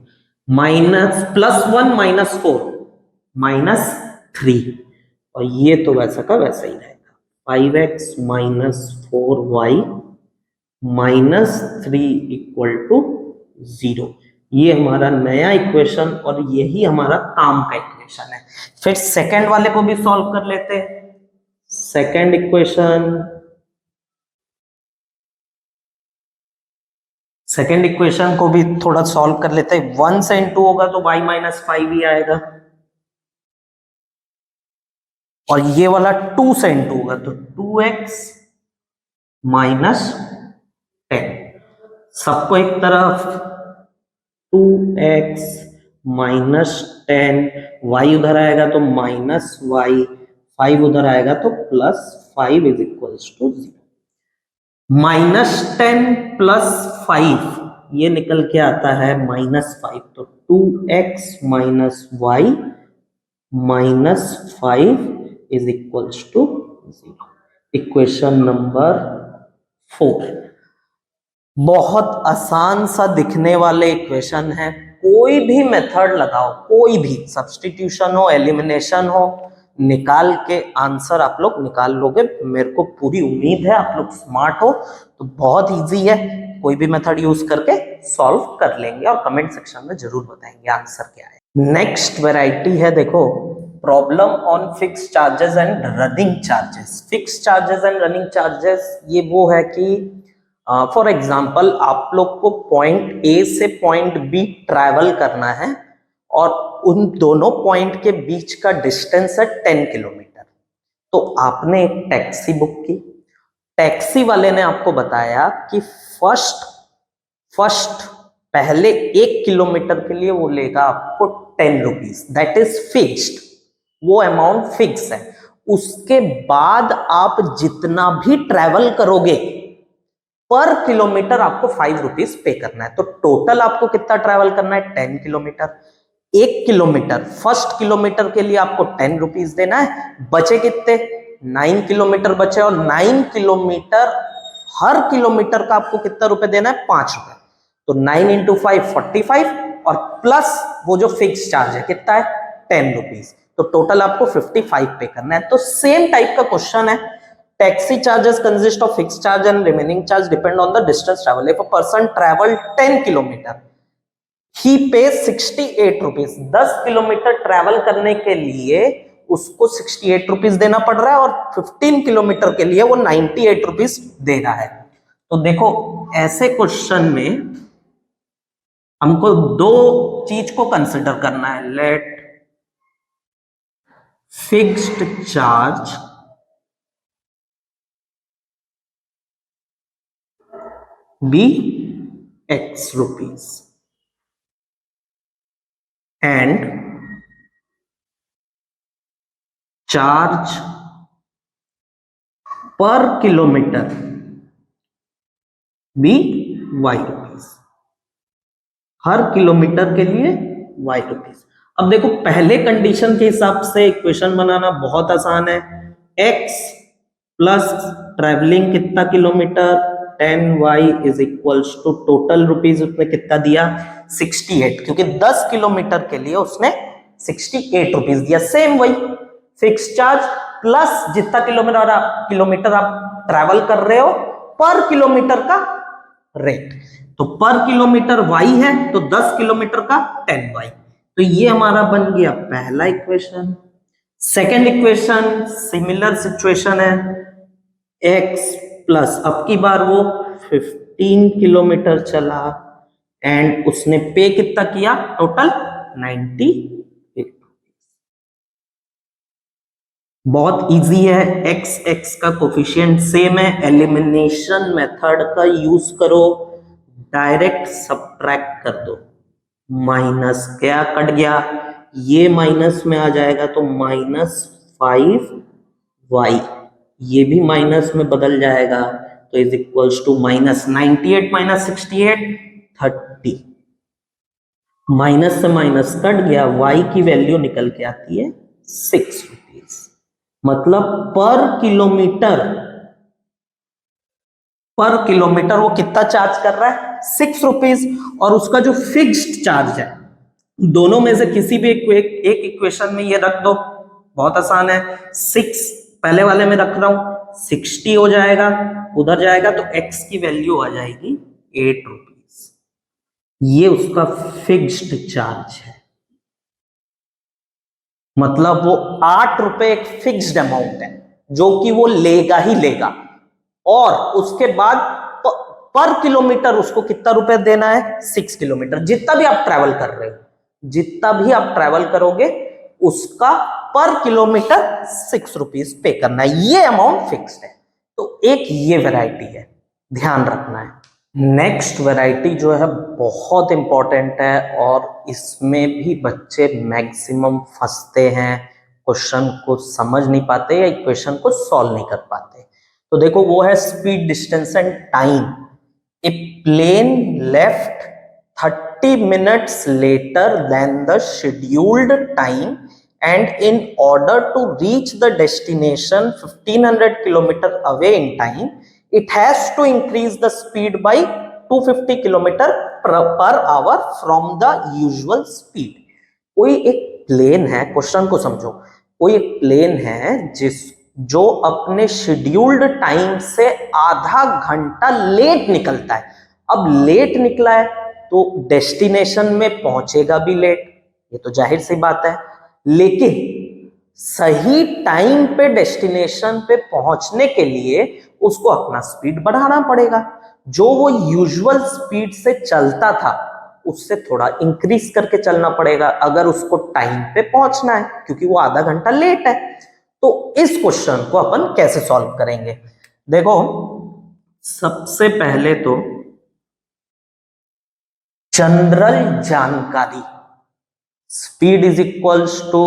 Speaker 1: +1 -4 -3, और ये तो वैसा का वैसा ही रहेगा। 5x-4y -3 equal to 0। ये हमारा नया इक्वेशन और यही हमारा काम का इक्वेशन है। फिर सेकंड वाले को भी सॉल्व कर लेते हैं। सेकंड इक्वेशन सेकेंड इक्वेशन को भी थोड़ा सॉल्व कर लेते हैं। 1 से इंटू होगा तो y माइनस 5 ही आएगा, और ये वाला 2 से इंटू होगा तो 2x माइनस 10। सबको एक तरफ 2x माइनस 10, y उधर आएगा तो माइनस y, 5 उधर आएगा तो plus 5 is equals to 0। -10 plus 5 ये निकल के आता है -5, तो 2x minus y minus 5 is equals to 0। Equation number 4। बहुत आसान सा दिखने वाले इक्वेशन है, कोई भी मेथड लगाओ, कोई भी सब्स्टिट्यूशन हो, एलिमिनेशन हो, निकाल के आंसर आप लोग निकाल लोगे। मेरे को पूरी उम्मीद है आप लोग स्मार्ट हो, तो बहुत इजी है, कोई भी मेथड यूज करके सॉल्व कर लेंगे, और कमेंट सेक्शन में जरूर बताएंगे आंसर क्या है। नेक्स्ट वैरायटी है, देखो, problem on fix charges and running charges. Fix charges and running charges ये वो है कि फॉर एग्जाम्पल आप लोग को पॉइंट ए से पॉइंट बी ट्रैवल करना है, और उन दोनों पॉइंट के बीच का डिस्टेंस है 10 किलोमीटर। तो आपने एक टैक्सी बुक की, टैक्सी वाले ने आपको बताया कि फर्स्ट पहले 1 किलोमीटर के लिए वो लेगा आपको 10 रुपीज, दैट इज फिक्स्ड, वो अमाउंट फिक्स है। उसके बाद आप जितना भी ट्रैवल करोगे पर किलोमीटर आपको 5 रुपीज पे करना है। तो टोटल आपको कितना ट्रैवल करना है, 10 किलोमीटर। 1 किलोमीटर, फर्स्ट किलोमीटर के लिए आपको 10 रुपीज देना है, बचे कितने, 9 किलोमीटर बचे, और 9 किलोमीटर हर किलोमीटर का आपको कितना रुपए देना है, 5 रुपए। तो 9 इंटू 5 45, और प्लस वो जो फिक्स चार्ज है कितना है, 10 रुपीज। तो टोटल आपको 55 पे करना है। तो सेम टाइप का क्वेश्चन है, taxi charges consist of fixed charge and remaining charge depend on the distance travel. If a person travel 10 kilometer, he pays 68 rupees. 10 kilometre travel करने के लिए उसको 68 रुपीज देना पड़ रहा है, और 15 किलोमीटर के लिए वो 98 रुपीज दे रहा है। तो देखो, ऐसे क्वेश्चन में हमको दो चीज को कंसिडर करना है। Let fixed charge be x rupees and charge per kilometer be y rupees, her kilometre के लिए y रुपीज। अब देखो, पहले कंडीशन के हिसाब से इक्वेशन बनाना बहुत आसान है। x प्लस ट्रेवलिंग कितना kilometre 10y is equals to total rupees, उसने कितना दिया 68, क्योंकि 10 किलोमीटर के लिए उसने 68 रुपीज दिया। सेम वही फिक्स चार्ज प्लस जितना किलोमीटर आप ट्रैवल कर रहे हो पर किलोमीटर का रेट। तो पर किलोमीटर y है तो 10 किलोमीटर का 10y। तो ये हमारा बन गया पहला equation. Second equation similar situation है, x प्लस, अब की बार वो 15 किलोमीटर चला एंड उसने पे कितना किया, टोटल 98। बहुत इजी है, x का कोफिशिएंट सेम है, एलिमिनेशन मेथड का यूज करो, डायरेक्ट सब्ट्रैक्ट कर दो। माइनस क्या कट गया, ये माइनस में आ जाएगा तो -5y, ये भी माइनस में बदल जाएगा, तो is equals to -98 minus 68 30। Minus से माइनस कट गया, y की वैल्यू निकल के आती है 6 रुपीज। मतलब पर किलोमीटर वो कितना चार्ज कर रहा है, 6 रुपीज। और उसका जो फिक्स्ड चार्ज है, दोनों में से किसी भी एक इक्वेशन में ये रख दो, बहुत आसान है। 6 पहले वाले में रख रहा हूं, 60 हो जाएगा, उधर जाएगा तो x की वैल्यू आ जाएगी 8 रुपीज। ये उसका फिक्स्ड चार्ज है, मतलब वो 8 रुपए एक फिक्स्ड अमाउंट है जो कि वो लेगा ही लेगा। और उसके बाद पर किलोमीटर उसको कितना रुपए देना है, 6 किलोमीटर। जितना भी आप ट्रैवल कर रहे हो, जितना भी आप ट्रैवल करोगे उसका पर किलोमीटर 6 रुपीज पे करना है, ये अमाउंट फिक्स्ड है। तो एक ये वैरायटी है, ध्यान रखना है। नेक्स्ट वैरायटी जो है बहुत इंपॉर्टेंट है और इसमें भी बच्चे मैक्सिमम फंसते हैं, क्वेश्चन को समझ नहीं पाते या इक्वेशन को सॉल्व नहीं कर पाते। तो देखो वो है speed, distance and time. A plane left 30 minutes later than the scheduled time, and in order to reach the destination 1500 kilometer away in time, it has to increase the speed by 250 kilometer per hour from the usual speed। कोई एक प्लेन है, क्वेश्चन को समझो, कोई एक प्लेन है जो अपने शेड्यूल्ड टाइम से आधा घंटा लेट निकलता है। अब लेट निकला है तो डेस्टिनेशन में पहुंचेगा भी लेट, ये तो जाहिर सी बात है, लेकिन सही टाइम पे डेस्टिनेशन पे पहुंचने के लिए उसको अपना स्पीड बढ़ाना पड़ेगा। जो वो यूजुअल स्पीड से चलता था उससे थोड़ा इंक्रीज करके चलना पड़ेगा अगर उसको टाइम पे पहुंचना है, क्योंकि वो आधा घंटा लेट है। तो इस क्वेश्चन को अपन कैसे सॉल्व करेंगे? देखो सबसे पहले तो जनरल जानकारी, speed is equals to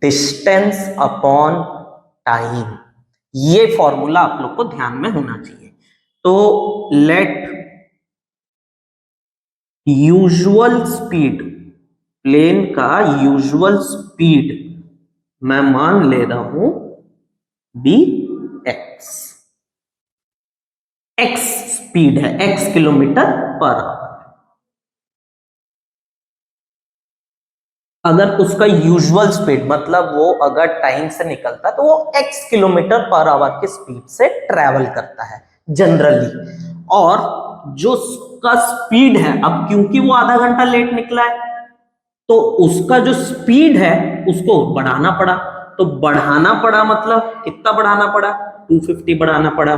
Speaker 1: distance upon time, ये फॉर्मूला आप लोग को ध्यान में होना चाहिए। तो लेट यूजुअल स्पीड, प्लेन का यूजुअल स्पीड मैं मान ले रहा हूं बी एक्स, एक्स स्पीड है, एक्स किलोमीटर पर आवर। अगर उसका यूजुअल स्पीड मतलब वो अगर टाइम से निकलता तो वो x किलोमीटर पर आवर की स्पीड से ट्रैवल करता है जनरली, और जो उसका स्पीड है, अब क्योंकि वो आधा घंटा लेट निकला है तो उसका जो स्पीड है उसको बढ़ाना पड़ा। तो बढ़ाना पड़ा मतलब कितना बढ़ाना पड़ा, 250 बढ़ाना पड़ा।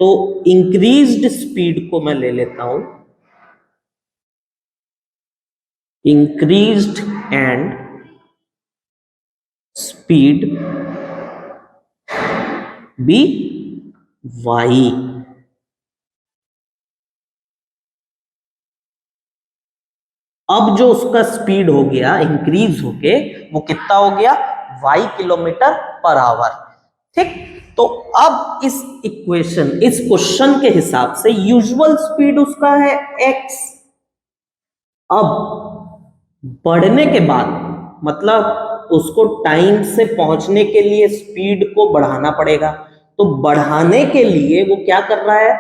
Speaker 1: तो इंक्रीज्ड स्पीड को मैं ले लेता हूं increased and speed b y। अब जो उसका स्पीड हो गया इंक्रीज होके वो कितना हो गया, y किलोमीटर पर आवर। ठीक, तो अब इस इक्वेशन, इस क्वेश्चन के हिसाब से यूजुअल स्पीड उसका है x। अब बढ़ने के बाद मतलब उसको टाइम से पहुंचने के लिए स्पीड को बढ़ाना पड़ेगा। तो बढ़ाने के लिए वो क्या कर रहा है,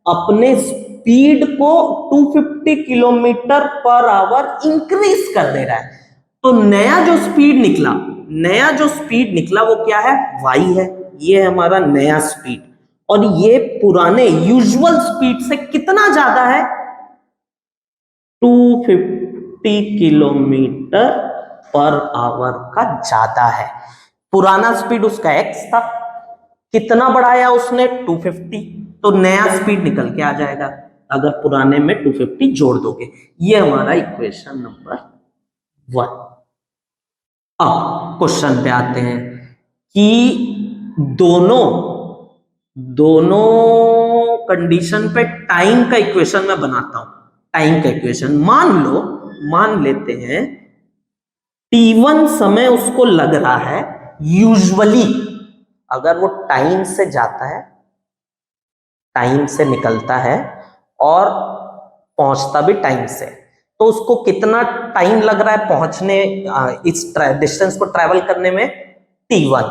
Speaker 1: अपने स्पीड को 250 किलोमीटर पर आवर इंक्रीज कर दे रहा है। तो नया जो स्पीड निकला, नया जो स्पीड निकला वो क्या है, y है, ये है हमारा नया स्पीड। और ये पुराने यूजुअल स्पीड से कितना ज्यादा है, 250 किलोमीटर पर आवर का ज्यादा है। पुराना स्पीड उसका x था, कितना बढ़ाया उसने, 250, तो नया स्पीड निकल के आ जाएगा अगर पुराने में 250 जोड़ दोगे। ये हमारा इक्वेशन नंबर 1। अब क्वेश्चन पे आते हैं कि दोनों कंडीशन पे टाइम का इक्वेशन मैं बनाता हूं। टाइम का इक्वेशन मान लेते हैं t1 समय उसको लग रहा है यूजुअली, अगर वो टाइम से जाता है, टाइम से निकलता है और पहुंचता भी टाइम से, तो उसको कितना टाइम लग रहा है पहुंचने, इस डिस्टेंस को ट्रैवल करने में, t1,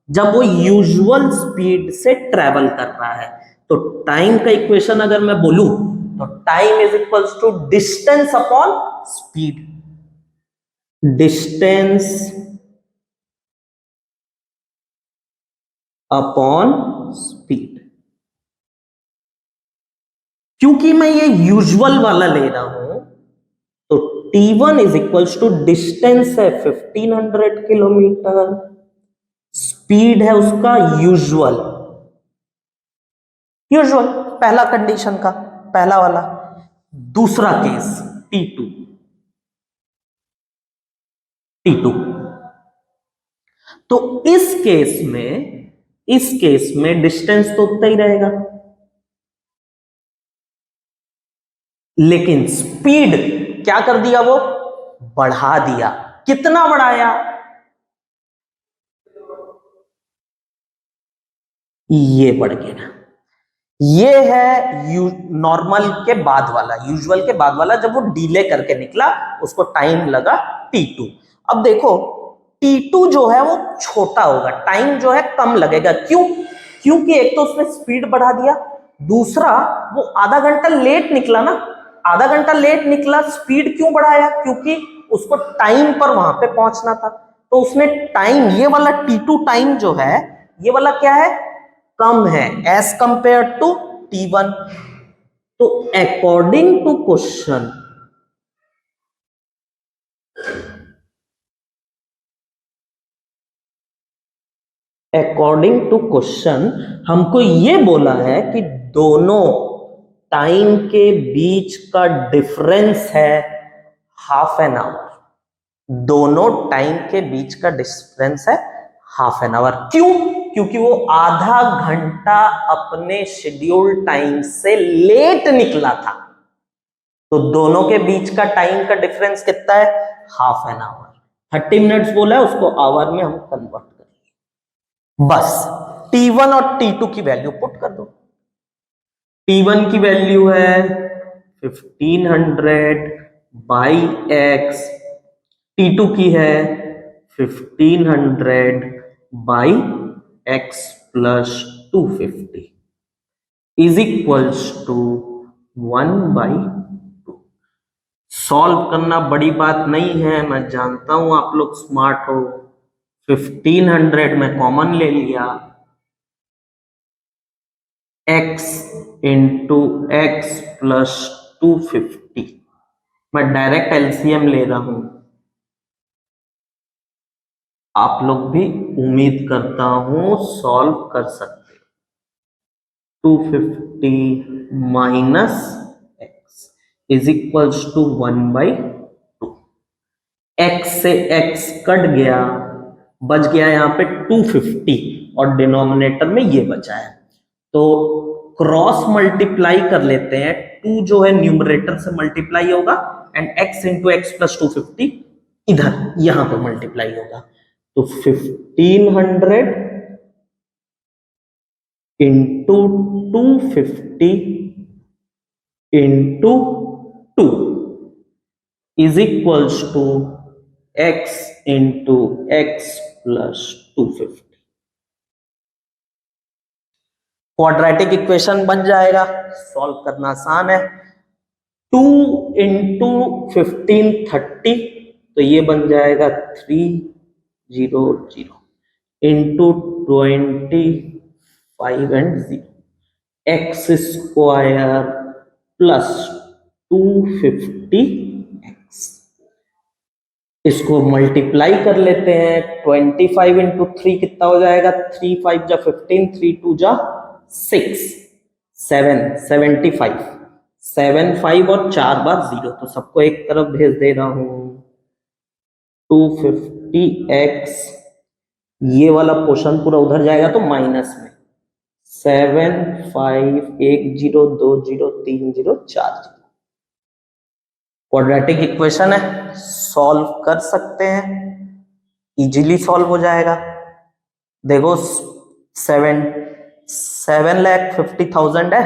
Speaker 1: जब वो यूजुअल स्पीड से ट्रैवल कर रहा है। तो टाइम का इक्वेशन अगर मैं बोलूं तो time is equals to distance upon speed, distance upon speed. क्योंकि मैं ये यूजुअल वाला ले रहा हूं तो t1 is equals to distance है 1500 किलोमीटर, स्पीड है उसका यूजुअल, पहला कंडीशन का, पहला वाला। दूसरा केस T2, तो इस केस में डिस्टेंस तो उतना ही रहेगा, लेकिन स्पीड क्या कर दिया, वो बढ़ा दिया। कितना बढ़ाया, ये बढ़ गया। ये है नॉर्मल के बाद वाला, यूजुअल के बाद वाला, जब वो डिले करके निकला उसको टाइम लगा T2। अब देखो T2 जो है वो छोटा होगा, टाइम जो है कम लगेगा। क्यों? क्योंकि एक तो उसने स्पीड बढ़ा दिया, दूसरा वो आधा घंटा लेट निकला ना, आधा घंटा लेट निकला, स्पीड क्यों बढ़ाया? क्योंकि उसको टाइम पर वहां पे पहुंचना था, तो उसने टाइम, ये वाला T2 टाइम जो है, ये वाला क्या है, कम है एज कंपेयर टू T1। तो अकॉर्डिंग टू क्वेश्चन, हमको ये बोला है कि दोनों टाइम के बीच का डिफरेंस है हाफ एन आवर। दोनों टाइम के बीच का डिफरेंस है हाफ एन आवर। क्यों? क्योंकि वो आधा घंटा अपने शेड्यूल टाइम से लेट निकला था, तो दोनों के बीच का टाइम का डिफरेंस कितना है, हाफ एन आवर। 30 मिनट्स बोला है, उसको आवर में हम कन्वर्ट करेंगे। बस T1 और T2 की वैल्यू पुट कर दो। T1 की वैल्यू है 1500 बाई x, T2 की है 1500 by x plus 250 is equals to 1/2। Solve करना बड़ी बात नहीं है, मैं जानता हूं आप लोग स्मार्ट हो। 1500 में कॉमन ले लिया, x इंटू एक्स प्लस 250, मैं डायरेक्ट एलसीएम ले रहा हूं। आप लोग भी उम्मीद करता हूं सॉल्व कर सकते हो। 250 minus x is equals to 1/2। X से एक्स कट गया, बच गया यहां पे 250 और डिनोमिनेटर में ये बचा है, तो क्रॉस मल्टीप्लाई कर लेते हैं। 2 जो है न्यूमरेटर से मल्टीप्लाई होगा and x into x plus 250 इधर यहां पे मल्टीप्लाई होगा, तो 1500 into 250 into 2 is equals to x into x plus 250। Quadratic equation बन जाएगा, सॉल्व करना आसान है। 2 इंटू 15 30, तो ये बन जाएगा 300 into 25 and 0 x square plus 250 x. इसको मल्टीप्लाई कर लेते हैं, 25 इंटू 3 कितना हो जाएगा, 3 5 जा 15, 3 2 जा 6, 7 75, 7 5 और 4 बार 0, तो सबको एक तरफ भेज दे रहा हूं। 250x, ये वाला पोर्शन पूरा उधर जाएगा तो माइनस में, 7 5 1 0 2 0 3 0 4 0। क्वाड्रेटिक इक्वेशन है, सॉल्व कर सकते हैं, इजीली सॉल्व हो जाएगा। देखो 7,50,000 है,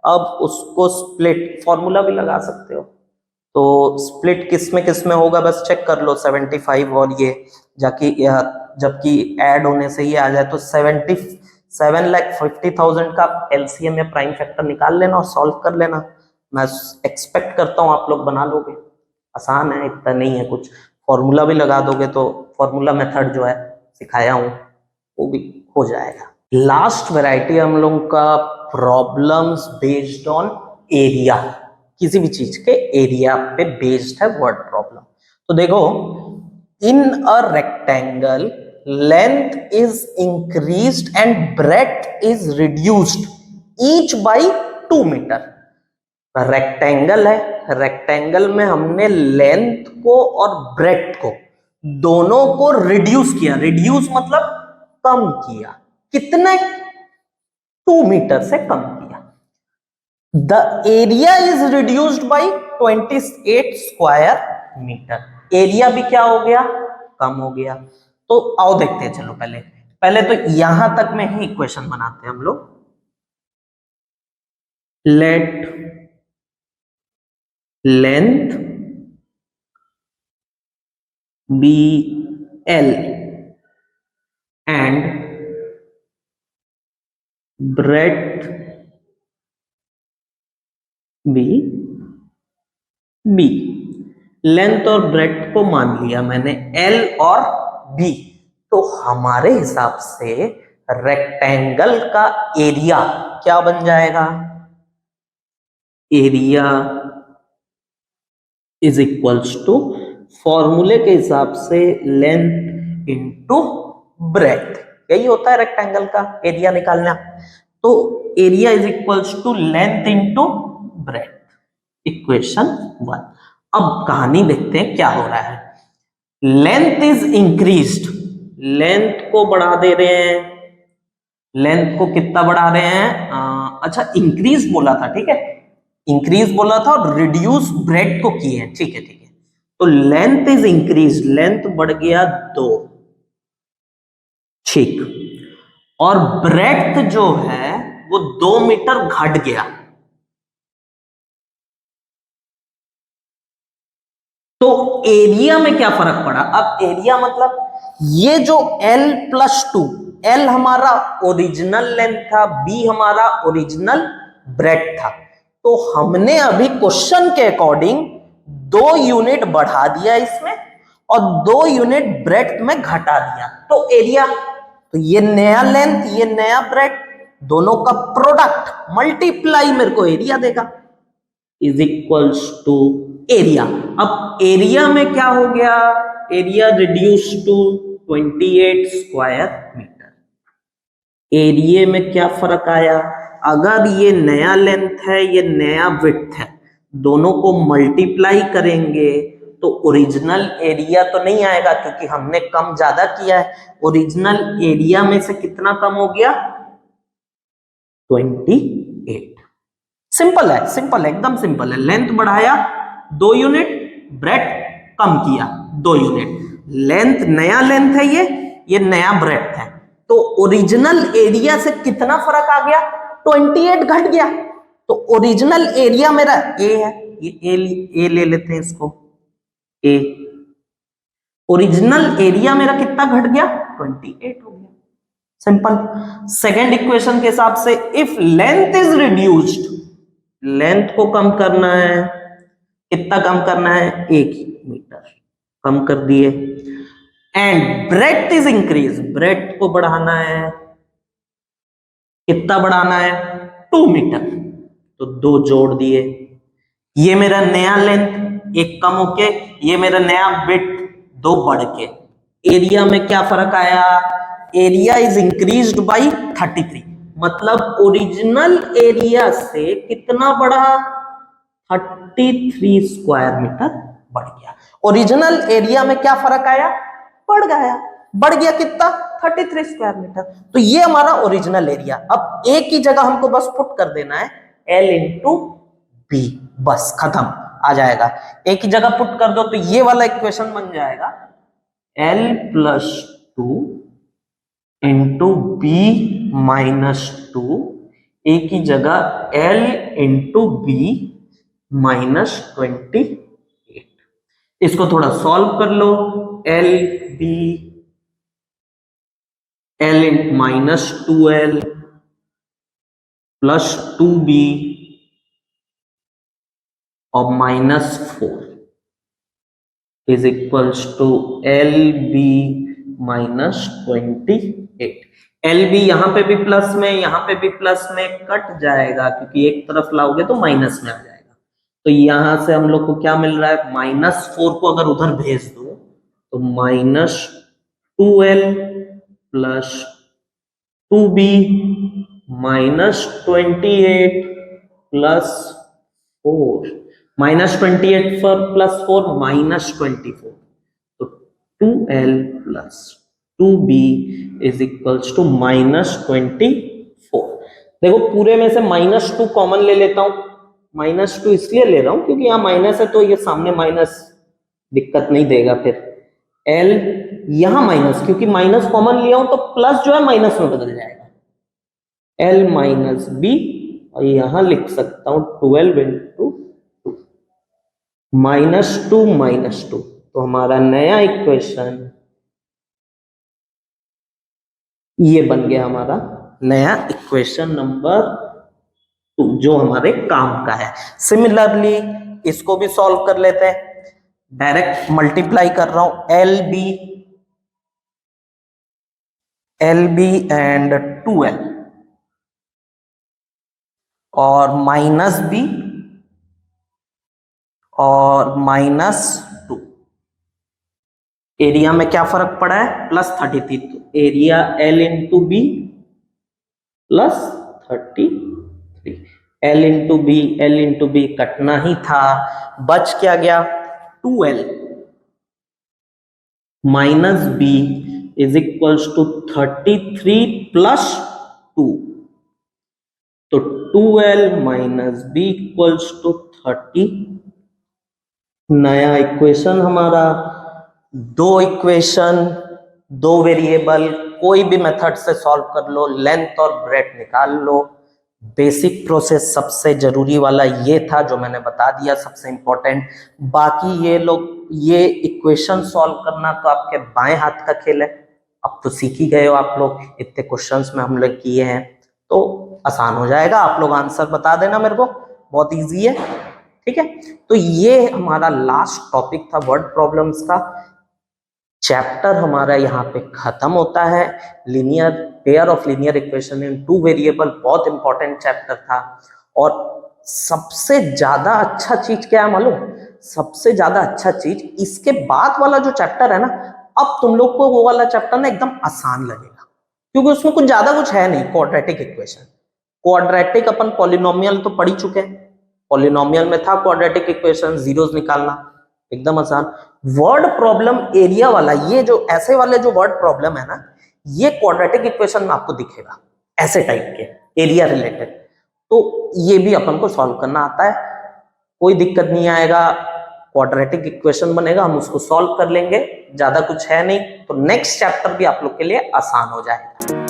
Speaker 1: अब उसको स्प्लिट, फॉर्मूला भी लगा सकते हो, तो स्प्लिट किस में होगा बस चेक कर लो। 75 और ये जबकि ऐड होने से ये आ जाए तो 7,50,000 का एलसीएम या प्राइम फैक्टर निकाल लेना और सॉल्व कर लेना। मैं एक्सपेक्ट करता हूं आप लोग बना लोगे, आसान है, इतना नहीं है कुछ। फॉर्मूला भी लगा दोगे तो फॉर्मूला मेथड जो है सिखाया हूं वो भी हो जाएगा। लास्ट वैरायटी हम लोगों का प्रॉब्लम्स बेस्ड ऑन एरिया, किसी भी चीज के एरिया पे बेस्ड है वर्ड प्रॉब्लम। तो देखो, in a rectangle length is increased and breadth is reduced each by 2 metre. Rectangle है, रेक्टेंगल में हमने लेंथ को और ब्रेड्थ को दोनों को रिड्यूस किया। रिड्यूस मतलब कम किया। कितने? 2 मीटर से कम किया। The area is reduced by 28 square metre. Area भी क्या हो गया? कम हो गया। तो आओ देखते हैं, चलो पहले पहले तो यहां तक में ही इक्वेशन बनाते हैं हम लोग। Let length be L and breadth be B। Length और ब्रेड्थ को मान लिया मैंने L और B। तो हमारे हिसाब से रेक्टेंगल का एरिया क्या बन जाएगा? एरिया इज इक्वल्स टू, फॉर्मूले के हिसाब से लेंथ इंटू ब्रेड्थ, यही होता है रेक्टेंगल का एरिया निकालना। तो area is equals to length into breadth, equation 1। अब कहानी देखते हैं क्या हो रहा है। लेंथ इज इंक्रीज्ड, लेंथ को बढ़ा दे रहे हैं। लेंथ को कितना बढ़ा रहे हैं? अच्छा, इंक्रीज बोला था, ठीक है, इंक्रीज बोला था और रिड्यूस ब्रेड को किए हैं, ठीक है ठीक है। तो लेंथ इज इंक्रीज, लेंथ बढ़ गया 2, ठीक, और ब्रेड्थ जो है वो 2 मीटर घट गया। तो एरिया में क्या फर्क पड़ा? अब एरिया मतलब ये जो L प्लस 2, L हमारा ओरिजिनल लेंथ था, B हमारा ओरिजिनल ब्रेड्थ था। तो हमने अभी क्वेश्चन के अकॉर्डिंग 2 यूनिट बढ़ा दिया इसमें और 2 यूनिट ब्रेड्थ में घटा दिया। तो एरिया, तो ये नया लेंथ ये नया ब्रेड्थ, दोनों का प्रोडक्ट मल्टीप्लाई मेरे को एरिया देगा, इज इक्वल्स टू एरिया। अब एरिया में क्या हो गया? Area reduce to 28 square metre. एरिया में क्या फर्क आया? अगर ये नया लेंथ है ये नया विड्थ है, दोनों को मल्टीप्लाई करेंगे तो ओरिजिनल एरिया तो नहीं आएगा क्योंकि हमने कम ज्यादा किया है। ओरिजिनल एरिया में से कितना कम हो गया? 28। सिंपल है, सिंपल है, एकदम सिंपल है। लेंथ बढ़ाया 2 यूनिट, ब्रेड्थ कम किया 2 यूनिट। लेंथ नया लेंथ है, ये नया ब्रेड्थ है। तो ओरिजिनल एरिया से कितना फर्क आ गया? 28 घट गया। तो ओरिजिनल एरिया मेरा ए है, ये ए ले लेते हैं इसको, ए। ओरिजिनल एरिया मेरा कितना घट गया? 28 हो गया। सिंपल। सेकेंड इक्वेशन के हिसाब से if length is reduced, length को कम करना है, कितना कम करना है? 1 मीटर कम कर दिए। And breadth is increase, breadth को बढ़ाना है, कितना बढ़ाना है? 2 मीटर, तो 2 जोड़ दिए। ये मेरा नया लेंथ 1 कम होके, ये मेरा नया ब्रेड्थ 2 बढ़ के। एरिया में क्या फर्क आया? एरिया इज इंक्रीज्ड बाई 33, मतलब ओरिजिनल एरिया से कितना बढ़ा? 33 स्क्वायर मीटर बढ़ गया। ओरिजिनल एरिया में क्या फर्क आया? बढ़ गया। बढ़ गया कितना? 33 स्क्वायर मीटर। तो ये हमारा ओरिजिनल एरिया। अब एक ही जगह हमको बस पुट कर देना है, L इंटू बी, बस खत्म, आ जाएगा। एक ही जगह पुट कर दो तो ये वाला इक्वेशन बन जाएगा L plus 2 into b minus 2, एक ही जगह L इंटू बी माइनस 28। इसको थोड़ा सॉल्व कर लो। L बी, L इन माइनस 2L प्लस 2B और minus 4 is equals to LB minus 28। LB यहां पे भी प्लस में, यहां पे भी प्लस में कट जाएगा क्योंकि एक तरफ लाओगे तो माइनस में आ जाएगा। तो यहां से हम लोग को क्या मिल रहा है? -4 को अगर उधर भेज दो तो minus 2L plus 2B minus 28 +4, -28 पर +4 -24, तो 2l plus 2b is equals to -24। देखो पूरे में से -2 कॉमन ले लेता हूं, -2 इसलिए ले रहा हूं क्योंकि यहाँ माइनस है तो ये सामने माइनस दिक्कत नहीं देगा। फिर l यहां माइनस, क्योंकि माइनस कॉमन लिया हूं तो प्लस जो है माइनस में बदल जाएगा, l माइनस b, और यहां लिख सकता हूं 12 इंटू -2 तो हमारा नया इक्वेशन ये बन गया, हमारा नया इक्वेशन नंबर 2 जो हमारे काम का है। सिमिलरली इसको भी सॉल्व कर लेते हैं, डायरेक्ट मल्टीप्लाई कर रहा हूं, एल बी एंड 2l और माइनस b और -2, एरिया में क्या फर्क पड़ा है, +33, तो area l into b +33, l into b कटना ही था, बच क्या गया 2l minus b is equals to 33 plus 2, तो 2l minus B equals to 30। नया इक्वेशन हमारा, दो इक्वेशन, दो वेरिएबल, कोई भी मेथड से सॉल्व कर लो, लेंथ और ब्रेथ निकाल लो। बेसिक प्रोसेस सबसे जरूरी वाला ये था जो मैंने बता दिया, सबसे इंपॉर्टेंट। बाकी ये लोग, ये इक्वेशन सॉल्व करना तो आपके बाएं हाथ का खेल है, अब तो सीख ही गए हो आप लोग, इतने क्वेश्चंस में हम लोग किए हैं तो आसान हो जाएगा। आप लोग आंसर बता देना मेरे को, बहुत इजी है, ठीक है। तो ये हमारा लास्ट टॉपिक था वर्ड प्रॉब्लम्स का। चैप्टर हमारा यहाँ पे खत्म होता है। Linear pair of linear equation in two variable बहुत इंपॉर्टेंट चैप्टर था। और सबसे ज्यादा अच्छा चीज क्या है मालूम, सबसे ज्यादा अच्छा चीज इसके बाद वाला जो चैप्टर है ना, अब तुम लोग को वो वाला चैप्टर ना एकदम आसान लगेगा, क्योंकि उसमें कुछ ज्यादा कुछ है नहीं। क्वाड्रेटिक इक्वेशन, क्वाड्रेटिक अपन पॉलिनोमियल तो पढ़ ही चुके हैं, पॉलिनोमियल में था क्वाड्रेटिक इक्वेशन, जीरोस निकालना एकदम आसान। वर्ड प्रॉब्लम एरिया वाला, ये जो ऐसे वाले जो वर्ड प्रॉब्लम है ना, ये क्वाड्रेटिक इक्वेशन में आपको दिखेगा, ऐसे टाइप के एरिया रिलेटेड, तो ये भी अपन को सॉल्व करना आता है, कोई दिक्कत नहीं आएगा। क्वाड्रेटिक इक्वेशन बनेगा, हम उसको सॉल्व कर लेंगे, ज्यादा कुछ है नहीं, तो नेक्स्ट चैप्टर भी आप लोग के लिए आसान हो जाएगा।